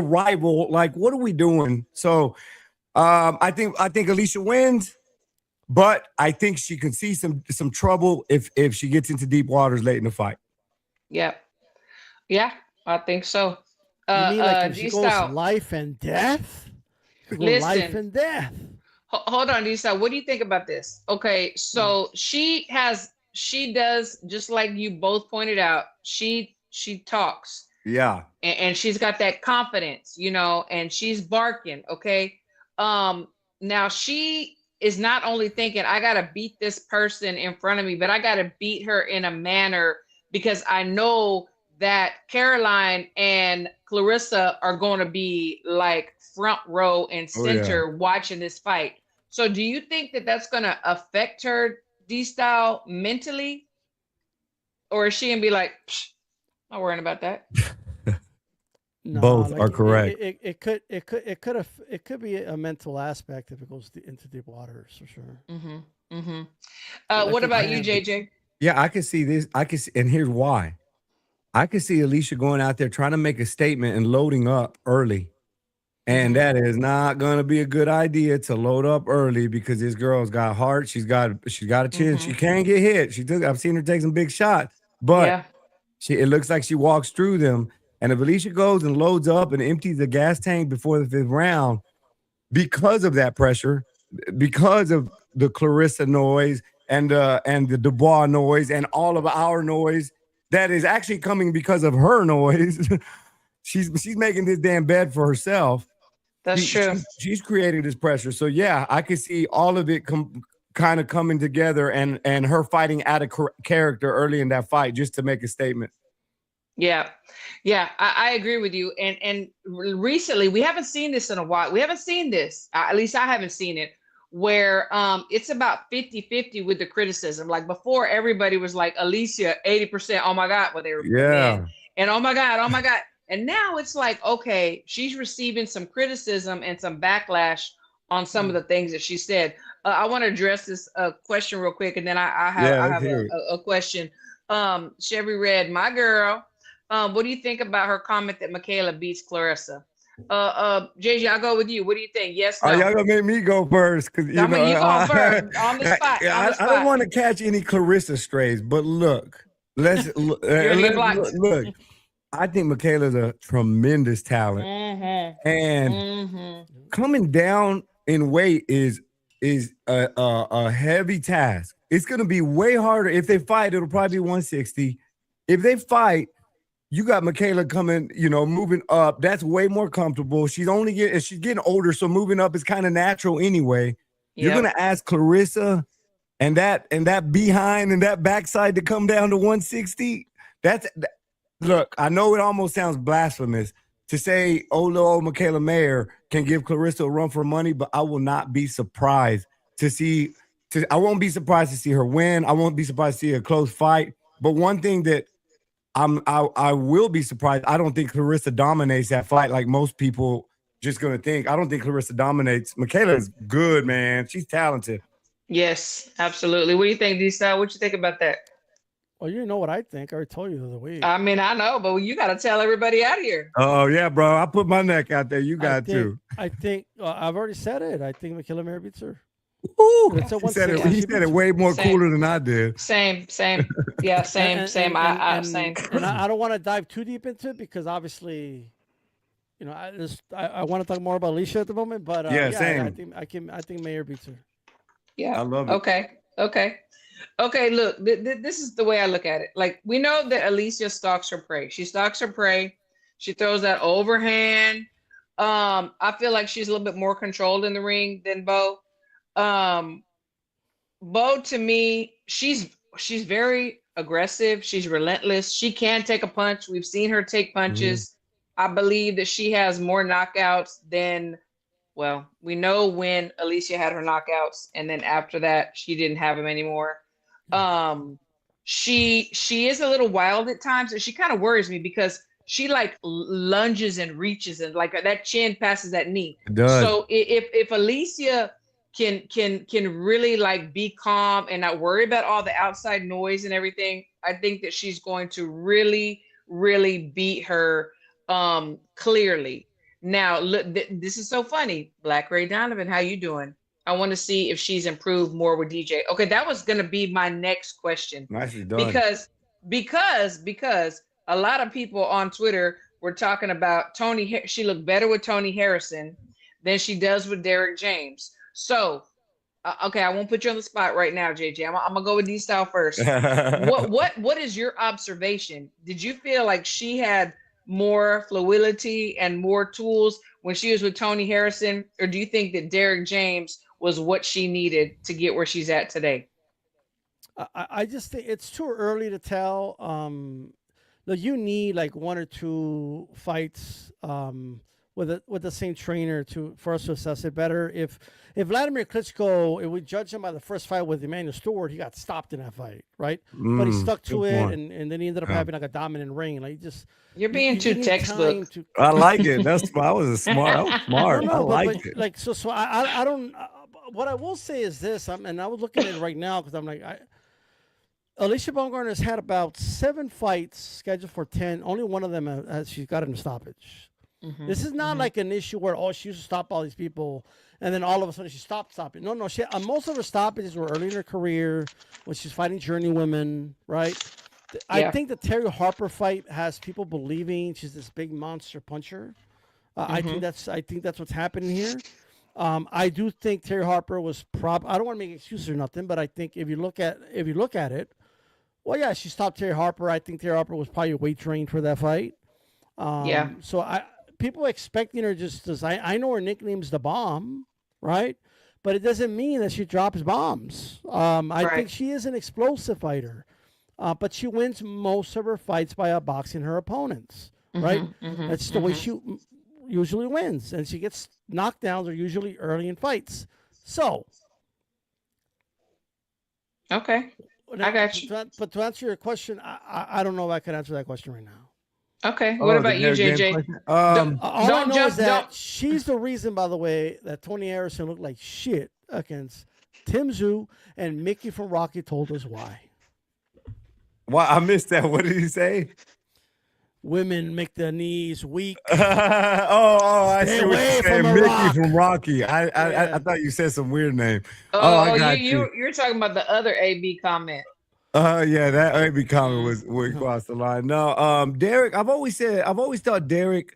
rival. Like, what are we doing? So, I think Alycia wins, but I think she can see some trouble if she gets into deep waters late in the fight. Yeah, I think so. You mean like if she goes life and death? Listen, life and death. Hold on, Lisa. What do you think about this? Okay, so she does, just like you both pointed out, she talks. Yeah. And she's got that confidence, and she's barking. Okay. Now she is not only thinking, I gotta beat this person in front of me, but I gotta beat her in a manner because I know that Caroline and Clarissa are going to be like front row and center watching this fight. So do you think that that's going to affect her D-Style mentally? Or is she going to be like, not worrying about that? No, both are correct. It could be a mental aspect if it goes into deep waters for sure. What about you, JJ? Yeah, I can see this. And here's why. I could see Alycia going out there trying to make a statement and loading up early. And that is not going to be a good idea to load up early because this girl's got heart. She's got a chin. She can get hit. I've seen her take some big shots. But It looks like she walks through them. And if Alycia goes and loads up and empties the gas tank before the 5th round, because of that pressure, because of the Clarissa noise and the Dubois noise and all of our noise that is actually coming because of her noise. she's making this damn bed for herself. That's true. She's creating this pressure. So yeah, I could see all of it kind of coming together and her fighting out of character early in that fight just to make a statement. Yeah, I agree with you. And recently, we haven't seen this in a while. We haven't seen this. At least I haven't seen it, where it's about 50-50 with the criticism. Like before, everybody was like, Alycia, 80%. Oh my God, what they were in. And oh my God. And now it's like, okay, she's receiving some criticism and some backlash on some of the things that she said. I want to address this question real quick, and then I have a question. Chevy Red, my girl. What do you think about her comment that Michaela beats Clarissa? JJ, I'll go with you. What do you think? Yes, no? Oh, y'all gonna make me go first because you go first on the spot. I don't want to catch any Clarissa strays, but look, look. I think Michaela's a tremendous talent, and coming down in weight is a heavy task. It's gonna be way harder if they fight. It'll probably be 160. If they fight, you got Michaela coming, moving up. That's way more comfortable. She's getting older, so moving up is kind of natural anyway. Yep. You're gonna ask Clarissa and that behind and that backside to come down to 160. Look, I know it almost sounds blasphemous to say, little Michaela Mayer can give Clarissa a run for money, but I will not be surprised I won't be surprised to see her win. I won't be surprised to see a close fight. But one thing that I will be surprised, I don't think Clarissa dominates that fight like most people just gonna think. I don't think Clarissa dominates. Michaela's good, man. She's talented. Yes, absolutely. What do you think, D-Style? What you think about that? Well, you know what I think. I already told you the other week. I mean, I know, but you got to tell everybody out here. Oh, yeah, bro. I put my neck out there. You got to. I think I've already said it. I think Michaela Mayer beats her. Ooh, he said it way more cooler than I did. Same. Yeah, same. And I don't want to dive too deep into it because obviously, I want to talk more about Alycia at the moment. But same. I think Mayer beats her. Yeah, I love it. Okay. Look, this is the way I look at it. Like, we know that Alycia stalks her prey. She stalks her prey. She throws that overhand. I feel like she's a little bit more controlled in the ring than Bo. Bo, to me, she's very aggressive. She's relentless. She can take a punch. We've seen her take punches. I believe that she has more knockouts than, well, we know when Alycia had her knockouts, and then after that, she didn't have them anymore. She is a little wild at times, and she kind of worries me because she like lunges and reaches, and like that chin passes that knee. So if Alycia can really like be calm and not worry about all the outside noise and everything, I think that she's going to really, really beat her clearly. Now, look, this is so funny. Black Ray Donovan, how you doing? I want to see if she's improved more with DJ. Okay, that was going to be my next question. Nicely done. Because a lot of people on Twitter were talking about she looked better with Tony Harrison than she does with Derek James. So, okay, I won't put you on the spot right now, JJ. I'm gonna go with D-Style first. What is your observation? Did you feel like she had more fluidity and more tools when she was with Tony Harrison, or do you think that Derek James was what she needed to get where she's at today? I just think it's too early to tell. Look, you need like one or two fights with the same trainer for us to assess it better. If Vladimir Klitschko, if we judge him by the first fight with Emmanuel Stewart, he got stopped in that fight, right? But he stuck to it, and then he ended up having like a dominant ring. Like you're being too textbook. I like it. That's I was smart. No, I liked it. Like so I don't. What I will say is this, and I was looking at it right now because I'm like, Alycia Baumgardner has had about 7 fights scheduled for 10. Only one of them she's got in a stoppage. This is not like an issue where she used to stop all these people and then all of a sudden she stopped stopping. No, most of her stoppages were early in her career when she's fighting journey women, right? I think the Terry Harper fight has people believing she's this big monster puncher. I think that's what's happening here. I do think Terry Harper was I don't want to make excuses or nothing, but I think if you look at it, well, yeah, she stopped Terry Harper. I think Terry Harper was probably weight trained for that fight. So people expecting her just as I know her nickname's the Bomb, right? But it doesn't mean that she drops bombs. I think she is an explosive fighter, but she wins most of her fights by outboxing her opponents, right? That's the way she usually wins, and she gets knockdowns are usually early in fights. So, okay, I got you. But to answer your question, I don't know if I can answer that question right now. Okay, what about you, JJ? All I know is that she's the reason, by the way, that Tony Harrison looked like shit against Tim Tszyu, and Mickey from Rocky told us why. Why? I missed that. What did he say? Women make their knees weak. I see what you're saying. Mickey rock. from Rocky. I thought you said some weird name. I got you. You're talking about the other AB comment. Yeah, that AB comment was across the line. No, Derek. I've always thought Derek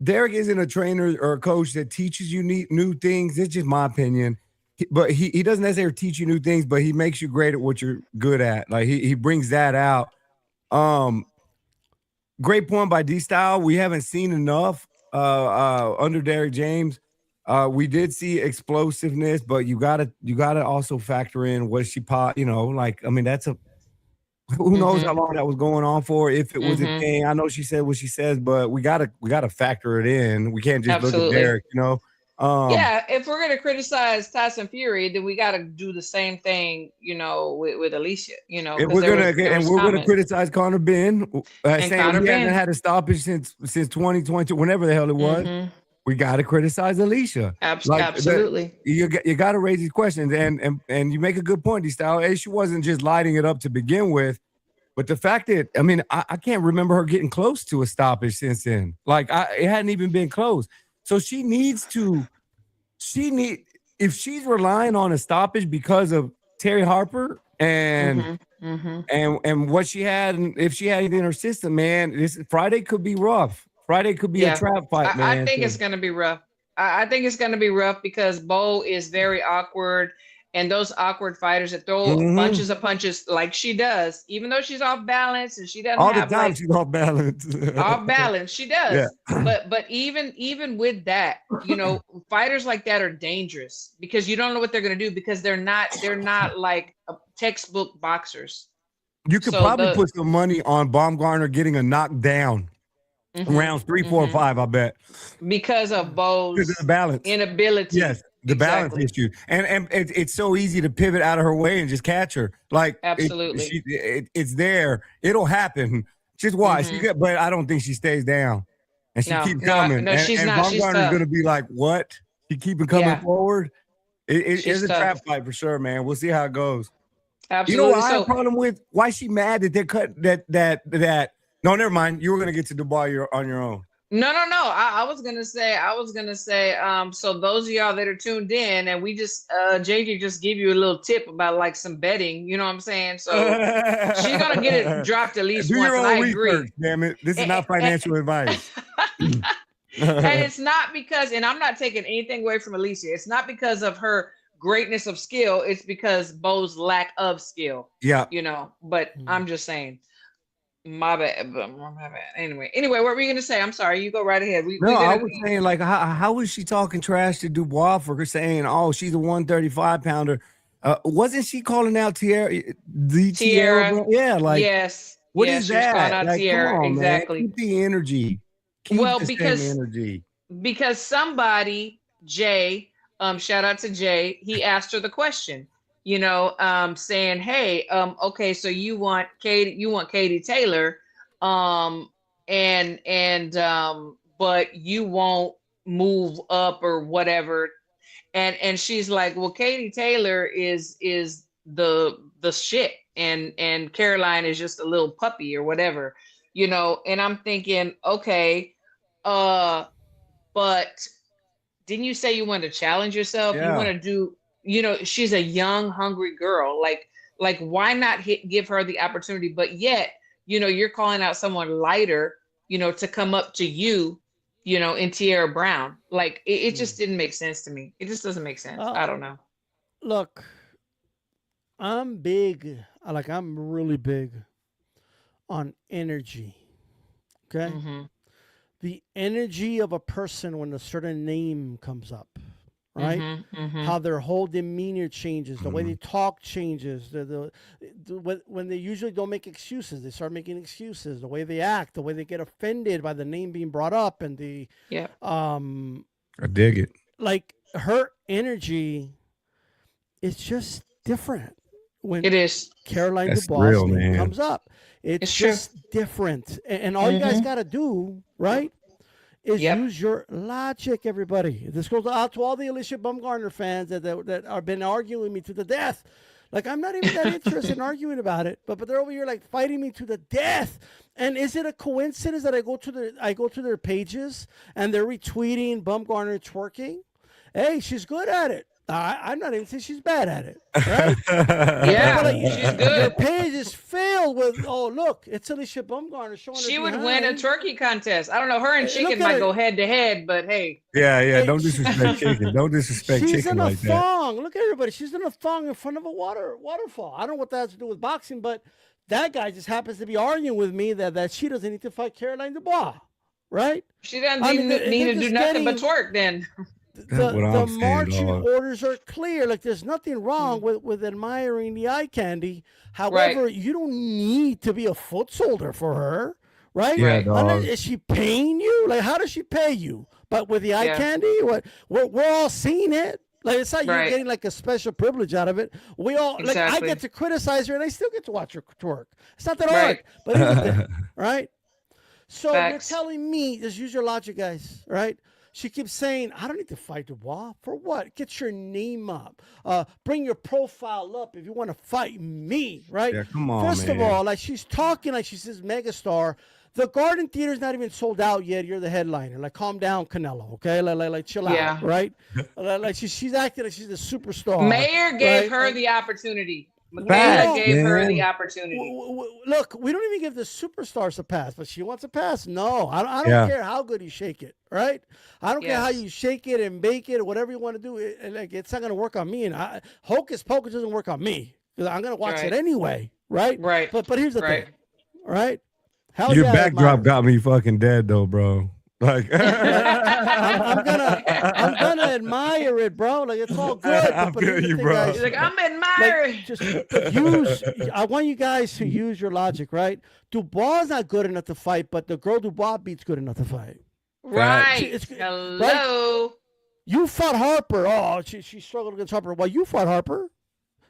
isn't a trainer or a coach that teaches you new things. It's just my opinion. But he doesn't necessarily teach you new things, but he makes you great at what you're good at. Like he brings that out. Great point by D-Style. We haven't seen enough under Derek James. We did see explosiveness, but you gotta also factor in what she pot. You know, like I mean, that's who knows how long that was going on for. If it was a thing, I know she said what she says, but we gotta factor it in. We can't just look at Derek. You know. If we're gonna criticize Tyson Fury, then we gotta do the same thing, you know, with Alycia, you know. If we're gonna criticize Connor Benn, saying he hasn't had a stoppage since 2022, whenever the hell it was. We gotta criticize Alycia. Absolutely. You gotta raise these questions, and you make a good point, D-Style. She wasn't just lighting it up to begin with, but the fact that I can't remember her getting close to a stoppage since then. Like it hadn't even been close. So if she's relying on a stoppage because of Terry Harper and what she had, and if she had anything in her system, man, this Friday could be rough. Friday could be a trap fight, man. I think it's going to be rough. I think it's going to be rough because Bo is very awkward, and those awkward fighters that throw bunches of punches like she does, even though she's off balance and she doesn't all have the time she's off balance. Off balance, she does. Yeah. But even with that, you know, fighters like that are dangerous because you don't know what they're going to do because they're not like textbook boxers. You could probably put some money on Baumgardner getting a knockdown. Rounds 3, 4, 5, I bet. Because of Bo's balance inability. Yes, the balance issue. And it's so easy to pivot out of her way and just catch her. Like absolutely. It's there. It'll happen. Just watch. But I don't think she stays down. And she keeps coming. No, she's not. Baumgardner's gonna be like, what? She keeping coming forward. It is a trap fight for sure, man. We'll see how it goes. Absolutely. You know what I have a problem with? Why is she mad that they cut that No, never mind. You were gonna get to Dubai on your own. No. I was gonna say. So those of y'all that are tuned in, and we just JJ just give you a little tip about like some betting. You know what I'm saying? So she's gonna get it dropped at least once. And I agree. Damn it! This is not financial advice. And it's not because, and I'm not taking anything away from Alycia. It's not because of her greatness of skill. It's because Bo's lack of skill. Yeah. You know. But I'm just saying. My bad. Anyway, what were you gonna say? I'm sorry. You go right ahead. I was saying, like, how was she talking trash to Dubois for saying, "Oh, she's a 135 pounder"? Wasn't she calling out Tierra? Tierra? Yeah, like yes. What is that? Calling out like, Tierra. Come on, exactly. Man. Keep the energy. Because somebody, Jay, shout out to Jay. He asked her the question. You know, saying, hey, okay, so you want Katie Taylor, but you won't move up or whatever. And she's like, well, Katie Taylor is the shit, and Caroline is just a little puppy or whatever, you know. And I'm thinking, okay, but didn't you say you want to challenge yourself? Yeah. You want to do. You know, she's a young, hungry girl. Like Like, why not give her the opportunity? But yet, you're calling out someone lighter, to come up to you, in Tierra Brown. Like, it just didn't make sense to me. It just doesn't make sense. I don't know. Look, I'm big. I'm really big on energy. Okay. The energy of a person when a certain name comes up, right? How their whole demeanor changes, the way they talk changes, when they usually don't make excuses, they start making excuses, the way they act, the way they get offended by the name being brought up, and I dig it. Like, her energy is just different when it is Caroline That's Dubois' real, name man. comes up. It's just different. And all you guys got to do, right, is use your logic, everybody. This goes out to all the Alycia Baumgardner fans that have been arguing with me to the death. Like, I'm not even that interested in arguing about it, but they're over here like fighting me to the death. And is it a coincidence that I go to their pages and they're retweeting Baumgardner twerking? Hey, she's good at it. I'm not even saying she's bad at it, right? She's good. Your page is filled with, oh, look, it's Alycia Baumgardner showing her She would behind. win a turkey contest. I don't know. Her and Chicken might go head to head, but hey. Yeah. Don't disrespect Chicken. Don't disrespect She's Chicken in a like thong. Look at everybody. She's in a thong in front of a waterfall. I don't know what that has to do with boxing, but that guy just happens to be arguing with me that she doesn't need to fight Caroline Dubois, right? She doesn't need to do nothing but twerk then. The marching orders are clear. Like, there's nothing wrong with admiring the eye candy. However, you don't need to be a foot soldier for her, right? Yeah, is she paying you? Like, how does she pay you? But with the eye candy, we're all seeing it. Like, it's not you're getting like a special privilege out of it. We all like, I get to criticize her and I still get to watch her twerk. It's not that hard, but it's a thing, right? So you're telling me, just use your logic, guys, right? She keeps saying, I don't need to fight Dubois. For what? Get your name up. Bring your profile up if you want to fight me, right? Yeah, come on, First of all, like, she's talking like she's this megastar. The Garden Theater's not even sold out yet. You're the headliner. Like, calm down, Canelo, okay? Like chill out, right? Like, she's acting like she's a superstar. Mayor gave her the opportunity. Mayor gave her the opportunity. Look, we don't even give the superstars a pass, but she wants a pass. No, I don't care how good you shake it, right? I don't care how you shake it and bake it or whatever you want to do. It's not going to work on me. And Hocus Pocus doesn't work on me because I'm going to watch it anyway, right? Right. But here's the thing, right? Your backdrop got me fucking dead though, bro. Like, I'm gonna admire it, bro. Like, it's all good. I feel you, bro. He's like, I'm admiring. I want you guys to use your logic, right? Dubois is not good enough to fight, but the girl Dubois beats good enough to fight. Right. Hello. Right? You fought Harper. Oh, she struggled against Harper. Well, you fought Harper.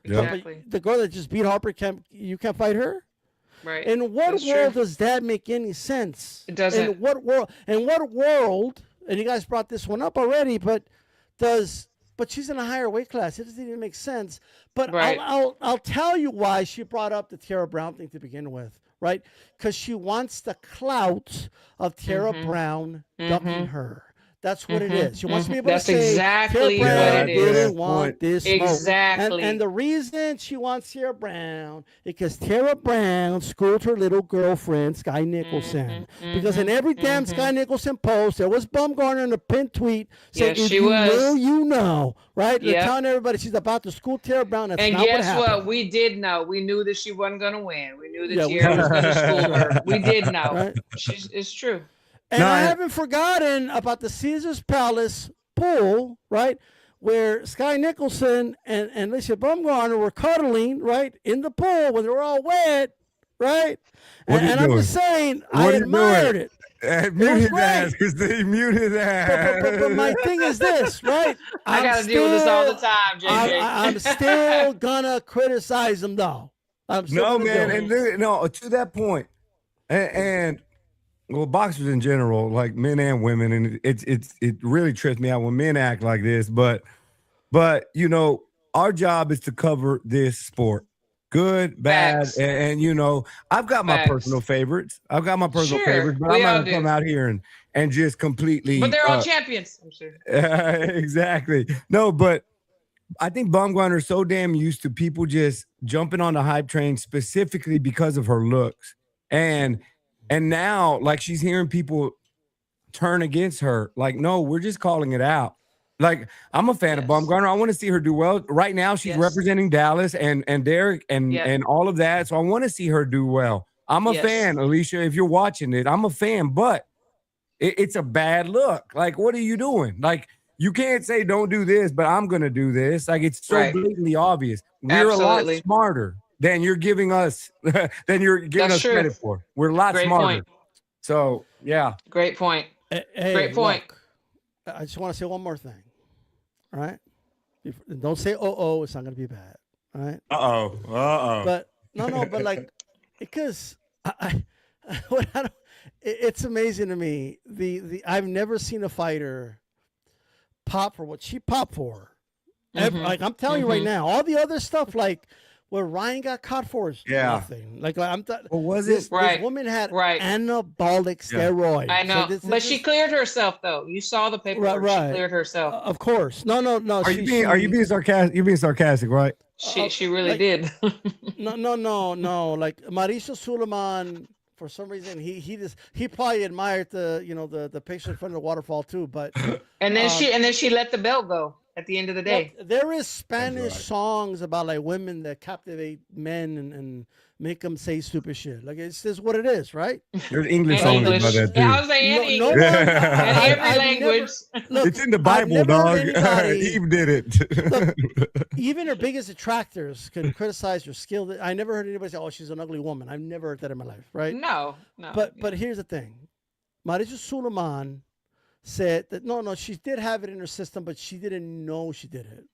Exactly. The girl that just beat Harper, you can't fight her. Right. In what world does that make any sense? It doesn't. In what world? And you guys brought this one up already, but she's in a higher weight class. It doesn't even make sense. But I'll tell you why she brought up the Tierra Brown thing to begin with, right? Because she wants the clout of Tierra Brown ducking her. That's what it is. She wants to be able to say, exactly Tierra Brown what it is. didn't want this smoke. Exactly. And the reason she wants Tierra Brown is because Tierra Brown schooled her little girlfriend, Sky Nicholson. Because in every damn Sky Nicholson post, there was Baumgardner in a pinned tweet saying, if you know, you know. Right? They're telling everybody she's about to school Tierra Brown. That's and not guess what happened. what? We did know. We knew that she wasn't going to win. We knew that Tierra was going to school her. We did know. Right? It's true. And I haven't forgotten about the Caesar's Palace pool, right, where Sky Nicholson and Alycia Baumgardner were cuddling, right, in the pool when they were all wet, right? And I'm just saying, I admired it. Mute his ass, Christine. Mute his ass. But my thing is this, right? I got to deal with this all the time, JJ. I'm still going to criticize them, though. No, man. And to that point, and well, boxers in general, like men and women, and it really trips me out when men act like this. But our job is to cover this sport, good, bad, and I've got my personal favorites. But I'm not gonna come out here and just completely. But they're all champions, I'm sure. Exactly. No, but I think Baumgartner's so damn used to people just jumping on the hype train specifically because of her looks. And now like she's hearing people turn against her. Like, no, we're just calling it out. Like, I'm a fan of Baumgartner. I want to see her do well. Right now, she's representing Dallas and Derek and all of that. So I want to see her do well. I'm a fan, Alycia. If you're watching it, I'm a fan, but it's a bad look. Like, what are you doing? Like, you can't say don't do this, but I'm gonna do this. Like, it's so blatantly obvious. We're a lot smarter than you're giving us credit for. We're a lot smarter. Point. So yeah. Great point. Hey, great point. Look, I just want to say one more thing. All right. Don't say it's not gonna be bad. All right. But no, but like because it's amazing to me. I've never seen a fighter pop for what she popped for. Like I'm telling you right now, all the other stuff like what Ryan got caught for is nothing. Like I'm was this woman had anabolic steroids. I know, so but she cleared herself though. You saw the paperwork. She cleared herself. Of course. No. Are you being sarcastic? You're being sarcastic, right? She really did. No. Like Mauricio Suleiman, for some reason, he probably admired the picture in front of the waterfall too. But and then she let the belt go at the end of the day. Well, there is Spanish songs about like women that captivate men and make them say stupid shit. Like it's just what it is, right? There's English songs about that too. I was saying English. Every language. It's in the Bible, dog. Eve did it. Look, even her biggest detractors can criticize her skill. I never heard anybody say, "Oh, she's an ugly woman." I've never heard that in my life, right? No. But here's the thing, Mauricio Suleiman said that no, she did have it in her system, but she didn't know she did it.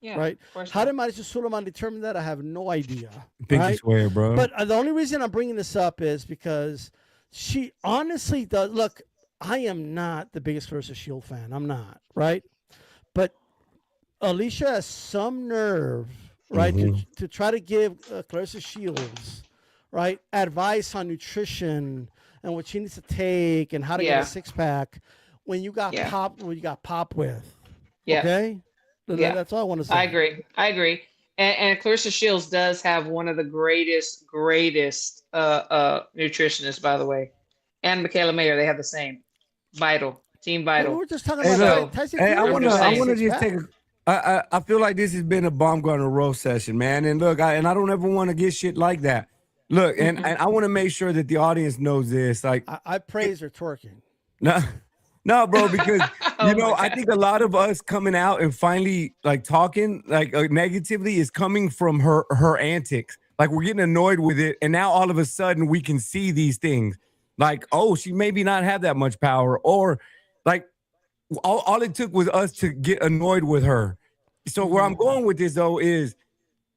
Yeah, right. How did Mauricio Suleiman determine that? I have no idea. Pinky swear, bro. But the only reason I'm bringing this up is because she honestly does. Look, I am not the biggest Clarissa Shield fan. I'm not, right? But Alycia has some nerve, right, to try to give Clarissa Shields, right, advice on nutrition and what she needs to take and how to get a six-pack when you got popped with. Yeah. Okay? Yeah. That's all I want to say. I agree. And Clarissa Shields does have one of the greatest nutritionists, by the way. And Michaela Mayer, they have the same. Team Vital. We were just talking about Tyson. Hey, I want to just take I feel like this has been a Baumgartner roast session, man. And look, I don't ever want to get shit like that. Look, and I want to make sure that the audience knows this. Like I praise her twerking. No, bro, because I think a lot of us coming out and finally like talking like negatively is coming from her antics. Like we're getting annoyed with it, and now all of a sudden we can see these things. Like, oh, she maybe not have that much power, or like all it took was us to get annoyed with her. So where I'm going with this though is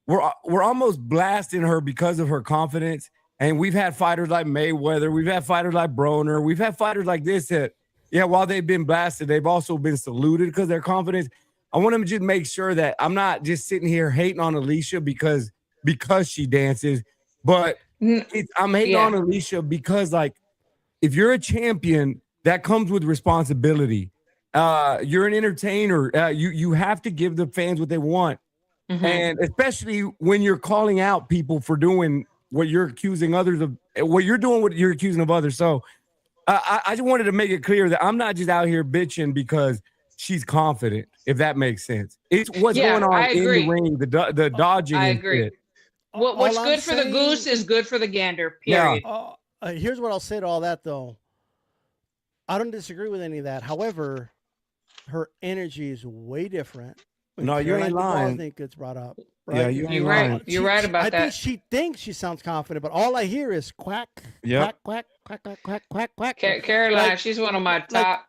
we're almost blasting her because of her confidence. And we've had fighters like Mayweather, we've had fighters like Broner, we've had fighters like this that. Yeah, while they've been blasted, they've also been saluted because their confidence. I want to just make sure that I'm not just sitting here hating on Alycia because she dances, but I'm hating on Alycia because, like, if you're a champion, that comes with responsibility. You're an entertainer. You have to give the fans what they want, and especially when you're calling out people for doing what you're accusing others of, what you're doing, what you're accusing of others. So. I just wanted to make it clear that I'm not just out here bitching because she's confident, if that makes sense. It's what's going on in the ring, the dodging. I agree. What's good for the goose is good for the gander, period. Yeah. Here's what I'll say to all that, though. I don't disagree with any of that. However, her energy is way different. No, you ain't lying. I think it's brought up. Right? Yeah, you ain't lying. You're right about that. I think she thinks she sounds confident, but all I hear is quack, quack, quack, quack, quack, quack, quack, quack. Caroline, she's one of my top.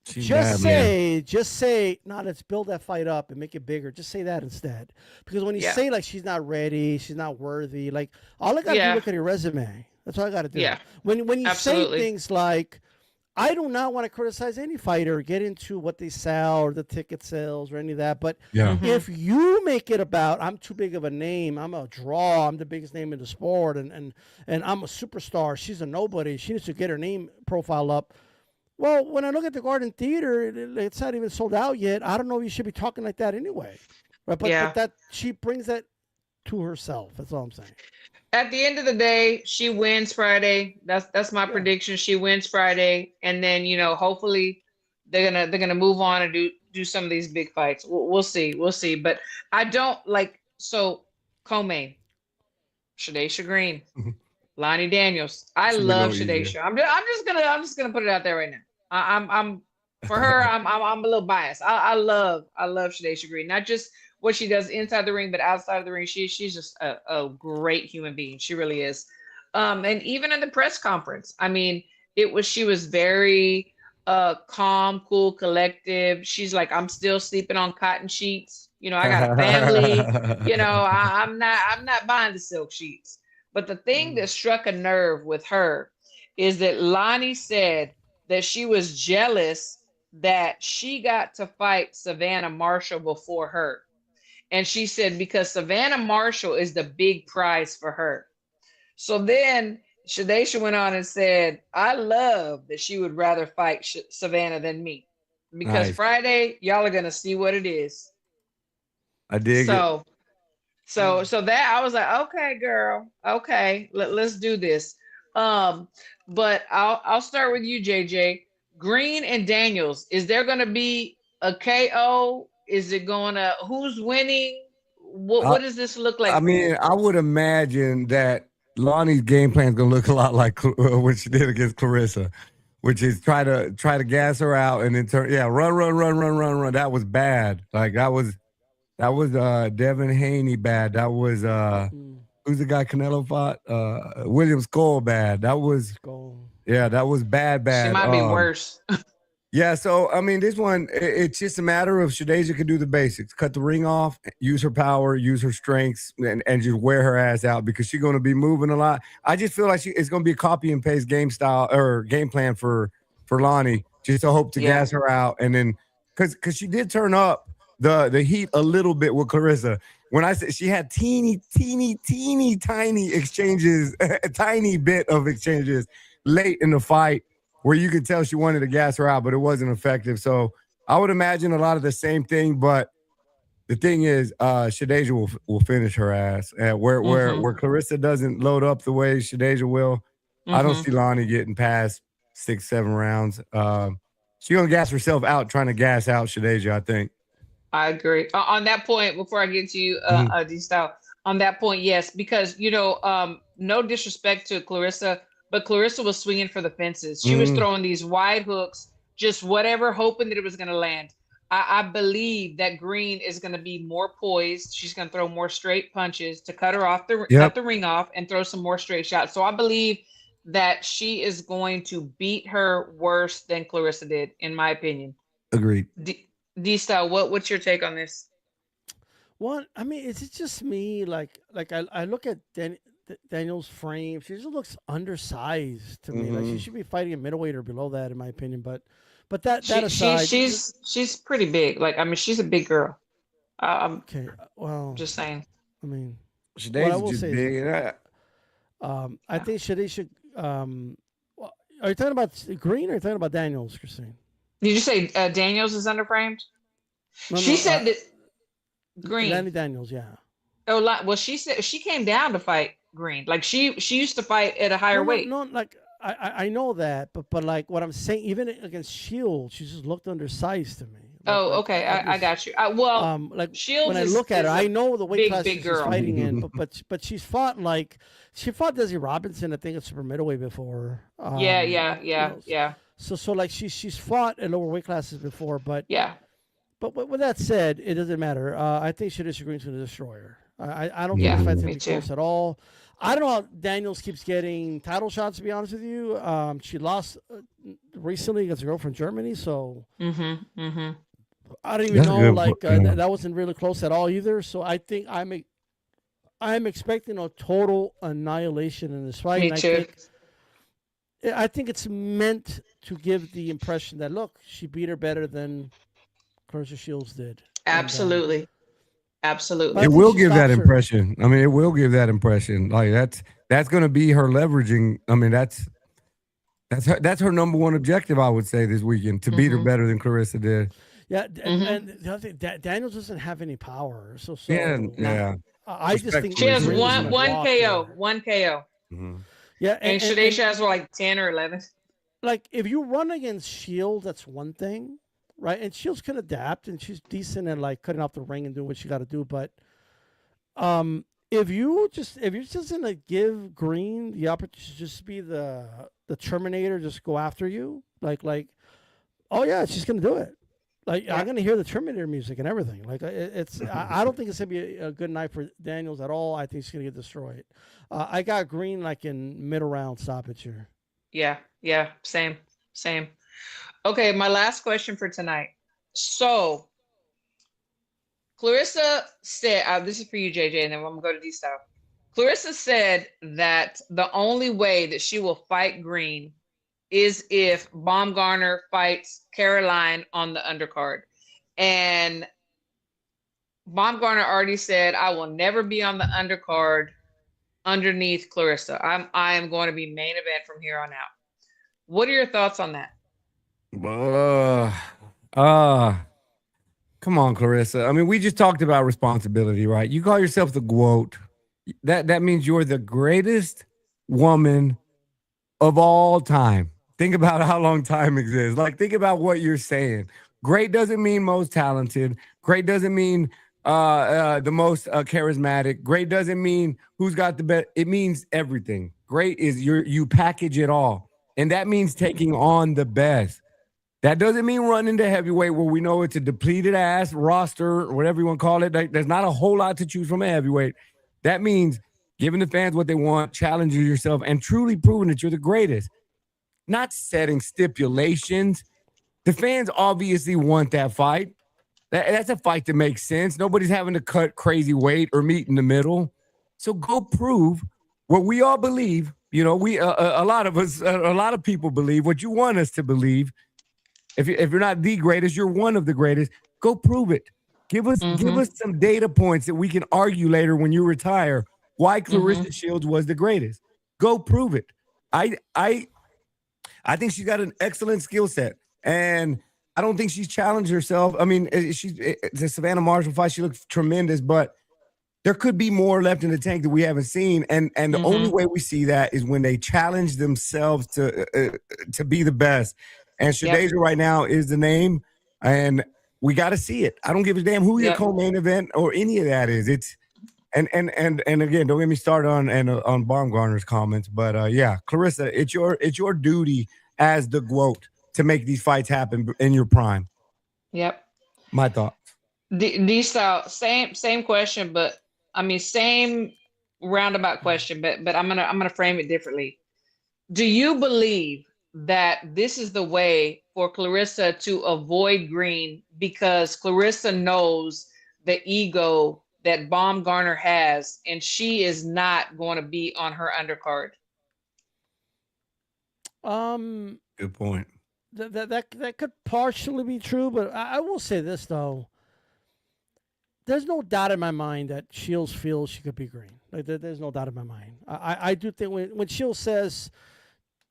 Just say, no, let's build that fight up and make it bigger. Just say that instead. Because when you say like she's not ready, she's not worthy, like all I gotta do is look at your resume. That's all I gotta do. Yeah. When you say things like, I do not want to criticize any fighter or get into what they sell or the ticket sales or any of that. But if you make it about, I'm too big of a name, I'm a draw, I'm the biggest name in the sport, and I'm a superstar, she's a nobody, she needs to get her name profile up. Well, when I look at the Garden Theater, it's not even sold out yet. I don't know if you should be talking like that anyway. Right, but Yeah. that she brings that to herself. That's all I'm saying. At the end of the day, she wins Friday. That's my Yeah. prediction. She wins Friday, and then hopefully they're gonna move on and do some of these big fights. We'll see. We'll see. But I don't like so co-main, Shadasia Green, Lonnie Daniels. I Should be a love little easier. Shadasia. I'm just gonna put it out there right now. I'm for her. I'm a little biased. I love Shadasia Green. Not just what she does inside the ring, but outside of the ring. She's just a great human being. She really is. And even in the press conference, I mean, she was very calm, cool, collective. She's like, I'm still sleeping on cotton sheets. I got a family. I'm not buying the silk sheets. But the thing that struck a nerve with her is that Lonnie said that she was jealous that she got to fight Savannah Marshall before her. And she said because Savannah Marshall is the big prize for her. So then Shadasia went on and said, I love that she would rather fight Savannah than me. Because Nice. Friday, y'all are going to see what it is. I dig it. So that I was like, okay, girl, okay, let's do this. But I'll start with you, JJ. Green and Daniels. Is there gonna be a KO? Is it gonna? Who's winning? What I, what does this look I like for mean, you? I would imagine that Lonnie's game plan is gonna look a lot like what she did against Clarissa, which is try to gas her out and then run. That was bad. Like that was Devin Haney bad. That was Mm, who's the guy Canelo fought? William Skull bad. That was go. that was bad, She bad. might be worse. Yeah, so I mean, this one, it's just a matter of Shadasia can do the basics, cut the ring off, use her power, use her strengths, and just wear her ass out because she's going to be moving a lot. I just feel like it's going to be a copy and paste game style or game plan for Lonnie, just to hope to Yeah. gas her out, and then because she did turn up the heat a little bit with Clarissa. When I said she had teeny, teeny, teeny, tiny exchanges, a tiny bit of exchanges late in the fight where you could tell she wanted to gas her out, but it wasn't effective. So I would imagine a lot of the same thing. But the thing is, Shadasia will finish her ass. Where Mm-hmm. Clarissa doesn't load up the way Shadasia will, I don't Mm-hmm. see Lonnie getting past 6, 7 rounds. She's gonna gas herself out trying to gas out Shadasia, I think. I agree. On that point, before I get to you, Mhm. D style, on that point, yes, because no disrespect to Clarissa, but Clarissa was swinging for the fences. She was Mhm. throwing these wide hooks, just whatever, hoping that it was going to land. I believe that Green is going to be more poised. She's going to throw more straight punches to cut her off cut Yep, the ring off and throw some more straight shots. So I believe that she is going to beat her worse than Clarissa did, in my opinion. agreed. D style, what's your take on this? One, I mean, is it just me? Like I look at Daniel's frame. She just looks undersized to me. Like she Mhm. should be fighting a middleweight or below that, in my opinion. But that She she aside, she's pretty big. Like I mean, she's a big girl. I'm okay. Well, just saying. I mean, what I Shaday's will just say is, big. I Yeah. think Shade should. Are you talking about Green or are you talking about Daniels, Christine? Did you say Daniels is underframed? No, She no. said that Lanny Green. Daniels, yeah. Oh, well, she said she came down to fight Green. Like she used to fight at a No, higher no, weight. no. Like I know that, but like what I'm saying, even against Shield, she just looked undersized to me. Oh, okay, I I just got you. Well, like when Shields I is look at her, is I a know the weight big class big she's girl. fighting in, but she's fought she fought Desi Robinson, I think, at super middleweight before. Yeah, yeah, You yeah, know, yeah, so like she's fought at lower weight classes before, yeah, but with that said, it doesn't matter. I think Shadisha Green's going to destroy her. I don't think yeah. this fight's going Me to be too. close at all. I don't know how Daniels keeps getting title shots, to be honest with you. She lost recently against a girl from Germany, so Mm-hmm. Mm-hmm. I don't even That's a know. good. Like that wasn't really close at all either. So I think I'm expecting a total annihilation in this fight, Me and too. I think it's meant to give the impression that look, she beat her better than Clarissa Shields did, and Absolutely. but I It Absolutely. think will she give that stops her. impression. I mean, it will give that impression. Like that's going to be her leveraging. I mean, that's her number one objective. I would say this weekend to beat her Mm-hmm. better than Clarissa did. Yeah, Mm-hmm. and the other thing, Daniels doesn't have any power, so Yeah. I just think She has Green is gonna one walk through KO, it. one KO, Mhm. Yeah, and Shadasia has like 10 or 11. like if you run against Shield, that's one thing, right? And Shields can adapt, and she's decent at like cutting off the ring and doing what she got to do. But if you're just gonna give Green the opportunity to just be the Terminator, just go after you, oh yeah, she's gonna do it. Like Yeah. I'm gonna hear the Terminator music and everything. Like it's, I don't think it's gonna be a good night for Daniels at all. I think she's gonna get destroyed. I got Green like in middle round stoppage here. Yeah, same. Okay, my last question for tonight. So, Clarissa said, this is for you, JJ, and then I'm gonna go to D Style. Clarissa said that the only way that she will fight Green is if Baumgardner fights Caroline on the undercard. And Baumgardner already said, I will never be on the undercard underneath Clarissa. I am going to be main event from here on out. What are your thoughts on that? Come on, Clarissa. I mean, we just talked about responsibility, right? You call yourself the GOAT. That means you're the greatest woman of all time. Think about how long time exists. Like, think about what you're saying. Great doesn't mean most talented. Great doesn't mean the most charismatic. Great doesn't mean who's got the best. It means everything. Great is you package it all, and that means taking on the best. That doesn't mean running to heavyweight where we know it's a depleted ass roster or whatever you want to call it. There's not a whole lot to choose from at heavyweight. That means giving the fans what they want, challenging yourself, and truly proving that you're the greatest. Not setting stipulations. The fans obviously want that fight. That's a fight that makes sense. Nobody's having to cut crazy weight or meet in the middle. So go prove what we all believe. You know, a lot of us, a lot of people believe what you want us to believe. If you're not the greatest, you're one of the greatest. Go prove it. Give us some data points that we can argue later when you retire why Clarissa Shields was the greatest. Go prove it. I think she's got an excellent skill set, and I don't think she's challenged herself. I mean, the Savannah Marshall fight, she looked tremendous, but there could be more left in the tank that we haven't seen, and the only way we see that is when they challenge themselves to be the best. And Shadasia right now is the name, and we got to see it. I don't give a damn who your co-main event or any of that is. It's and again, don't get me started on Baumgardner's comments, but yeah, Clarissa, it's your duty as the GOAT to make these fights happen in your prime. Yep. My thoughts. D Style, same question, but I mean same roundabout question, but I'm gonna frame it differently. Do you believe that this is the way for Clarissa to avoid Green because Clarissa knows the ego that Baumgardner has, and she is not going to be on her undercard? Good point. That could partially be true, but I will say this though. There's no doubt in my mind that Shields feels she could be Green. Like there's no doubt in my mind. I do think when Shields says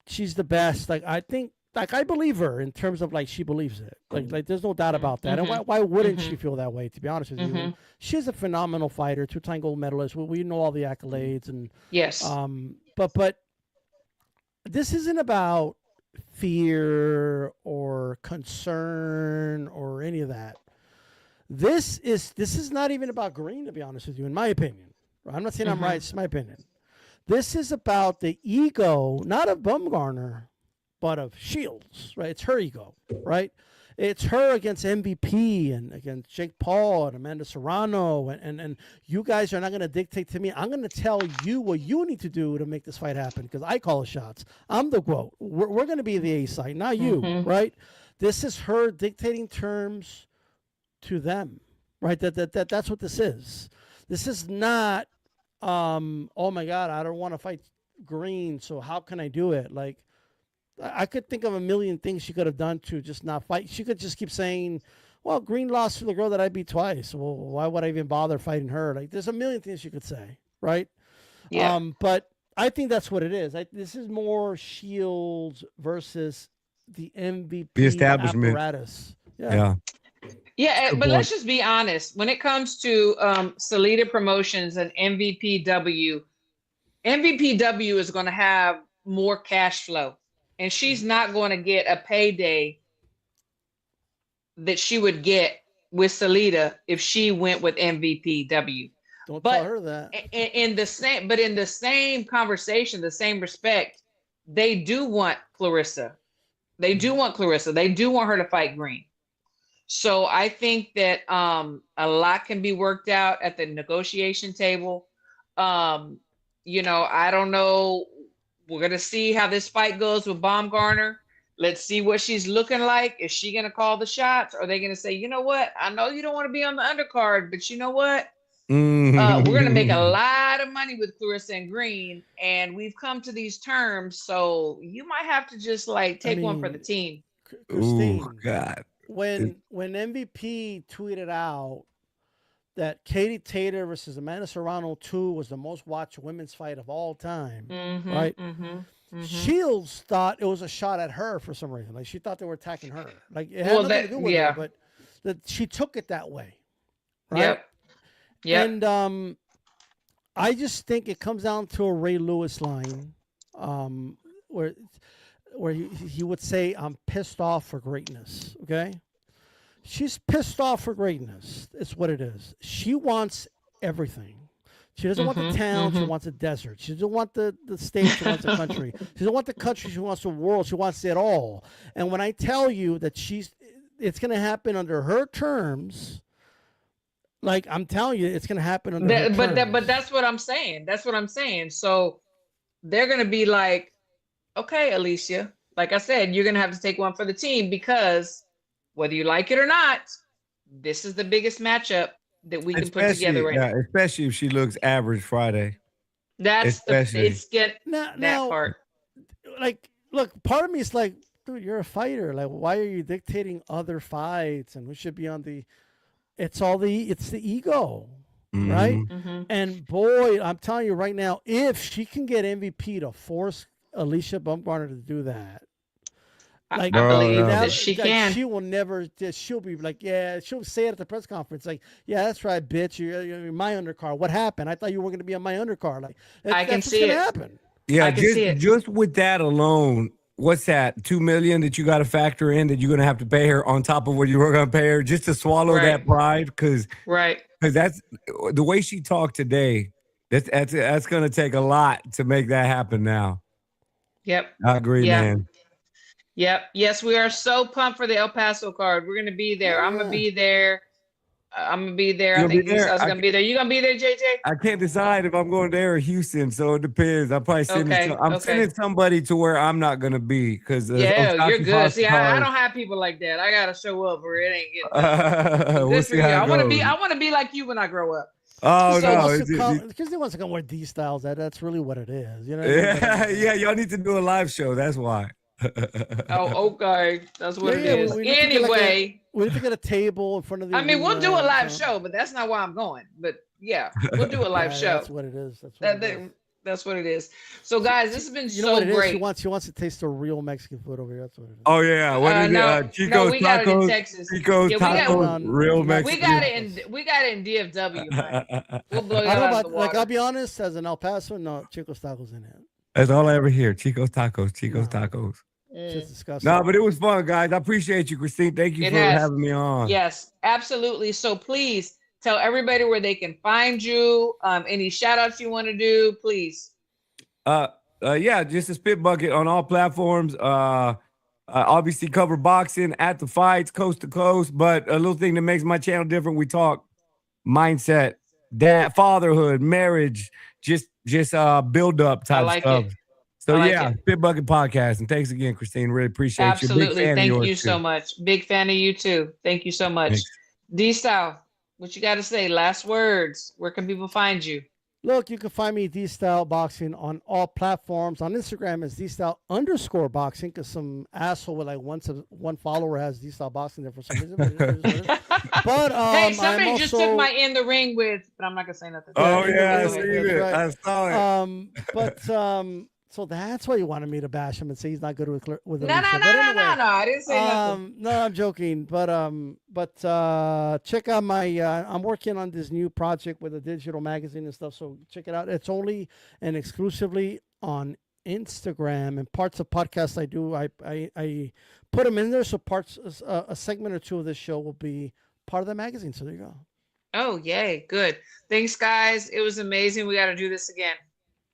she's the best, like I think, like I believe her in terms of like she believes it. Like there's no doubt about that. And why wouldn't she feel that way? To be honest with you, she's a phenomenal fighter, 2-time gold medalist. We know all the accolades and yes. But this isn't about fear or concern or any of that. This is not even about Green, to be honest with you, in my opinion. I'm not saying I'm right. It's my opinion. This is about the ego, not of Baumgardner, but of Shields, right? It's her ego, right? It's her against MVP and against Jake Paul and Amanda Serrano. And you guys are not going to dictate to me. I'm going to tell you what you need to do to make this fight happen because I call the shots. I'm the GOAT. We're going to be the A side, not you, right? This is her dictating terms to them, right? That's what this is. This is not, oh my God, I don't want to fight Green, so how can I do it? Like, I could think of a million things she could have done to just not fight. She could just keep saying, well, Green lost to the girl that I beat twice. Well, why would I even bother fighting her? Like, there's a million things she could say, right? Yeah. But I think that's what it is. This is more Shields versus the MVP the establishment apparatus. Yeah. Yeah, but let's just be honest. When it comes to Salida Promotions and MVPW, MVPW is going to have more cash flow, and she's not going to get a payday that she would get with Salida if she went with MVPW. Don't tell her that. In the same conversation, the same respect, they do want Clarissa. They do want Clarissa. They do want her to fight Green. So I think that a lot can be worked out at the negotiation table. I don't know. We're going to see how this fight goes with Baumgardner. Let's see what she's looking like. Is she going to call the shots? Or are they going to say, you know what? I know you don't want to be on the undercard, but you know what? We're going to make a lot of money with Clarissa and Green, and we've come to these terms. So you might have to just take one for the team. Christine, oh, God. When MVP tweeted out that Katie Taylor versus Amanda Serrano 2 was the most watched women's fight of all time, right? Shields thought it was a shot at her for some reason. Like she thought they were attacking her. Like it had nothing to do with her, but that she took it that way, right? Yep. And I just think it comes down to a Ray Lewis line, where he would say, "I'm pissed off for greatness." Okay, she's pissed off for greatness. It's what it is. She wants everything. She doesn't want the town. She wants a desert. She doesn't want the state. She wants the country. She doesn't want the country. She wants the world. She wants it all. And when I tell you that it's going to happen under her terms. Like I'm telling you, it's going to happen under her terms. But that's what I'm saying. That's what I'm saying. So they're going to be like, okay, Alycia, like I said, you're going to have to take one for the team because whether you like it or not, this is the biggest matchup that we can put together right now. Especially if she looks average Friday. That's that part. Like, look, part of me is like, dude, you're a fighter. Like, why are you dictating other fights? And we should be on the. It's the ego, right? And boy, I'm telling you right now, if she can get MVP to force Alycia Baumgardner to do that, I believe that she can. She will never. She'll be like, yeah. She'll say it at the press conference, like, yeah, that's right, bitch. You're my undercard. What happened? I thought you were going to be on my undercard. Like, I can see it happen. Yeah, just with that alone. What's that? $2 million that you got to factor in that you're going to have to pay her on top of what you were going to pay her just to swallow that pride, because that's the way she talked today. That's going to take a lot to make that happen now. Yep, I agree, man. Yep. Yes, we are so pumped for the El Paso card. We're going to be there. I'm going to be there. I think Lisa's going to be there. You going to be there, JJ? I can't decide if I'm going there or Houston, so it depends. I'm probably sending somebody to where I'm not going to be because you're good. See, I don't have people like that. I got to show up or it ain't getting. We'll see how I want to be like you when I grow up. Oh no! Because they want to come wear D styles. That's really what it is. You know. Yeah. Y'all need to do a live show. That's why. Oh, okay. That's what it is. Anyway, we need to get a table in front of the. I mean, we'll do a live show, but that's not why I'm going. But yeah, we'll do a live show. That's what it is. That's what it is. So, guys, this has been great. She wants to taste the real Mexican food over here. That's what it is. Oh yeah, Chico's we got tacos. It in Texas. Chico's tacos, real Mexican. We got it in DFW. Man. We'll blow you out of the water. Like I'll be honest, as an El Paso, no, Chico's tacos in it. That's all I ever hear. Chico's tacos. Tacos. Just disgusting. No, but it was fun, guys. I appreciate you, Christine. Thank you for having me on. Yes, absolutely. So please tell everybody where they can find you. Any shout outs you want to do, please. Just a spit bucket on all platforms. Obviously cover boxing at the fights, coast to coast. But a little thing that makes my channel different, we talk mindset, fatherhood, marriage, just build up type stuff. So Spit Bucket Podcast, and thanks again, Christine. Really appreciate you. Absolutely, thank you so much. Big fan of you too. Thank you so much. D-Style, what you got to say? Last words. Where can people find you? Look, you can find me D-Style Boxing on all platforms. On Instagram is D-Style_boxing because some asshole with like one follower has D-Style Boxing there for some reason. But hey, somebody just took my In the Ring with, but I'm not gonna say nothing. Oh yeah, I see it. I saw it. So that's why you wanted me to bash him and say he's not good with No, Alycia. no, But no, no, anyway, no. I didn't say nothing. no, I'm joking. But check out my. I'm working on this new project with a digital magazine and stuff. So check it out. It's only and exclusively on Instagram, and parts of podcasts I do. I put them in there. So parts, a segment or two of this show will be part of the magazine. So there you go. Oh, yay. Good. Thanks, guys. It was amazing. We got to do this again.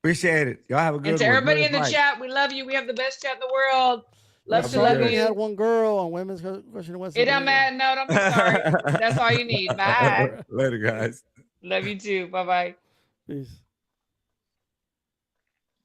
Appreciate it. Y'all have a good And to one. everybody in the Good fight. chat, we love you. We have the best chat in the world. Love I'm to sorry love we only you. had one girl on Women's Question Wednesday. It don't matter. No, don't be sorry. That's all you need. Bye. Later, guys. Love you too. Bye-bye. Peace.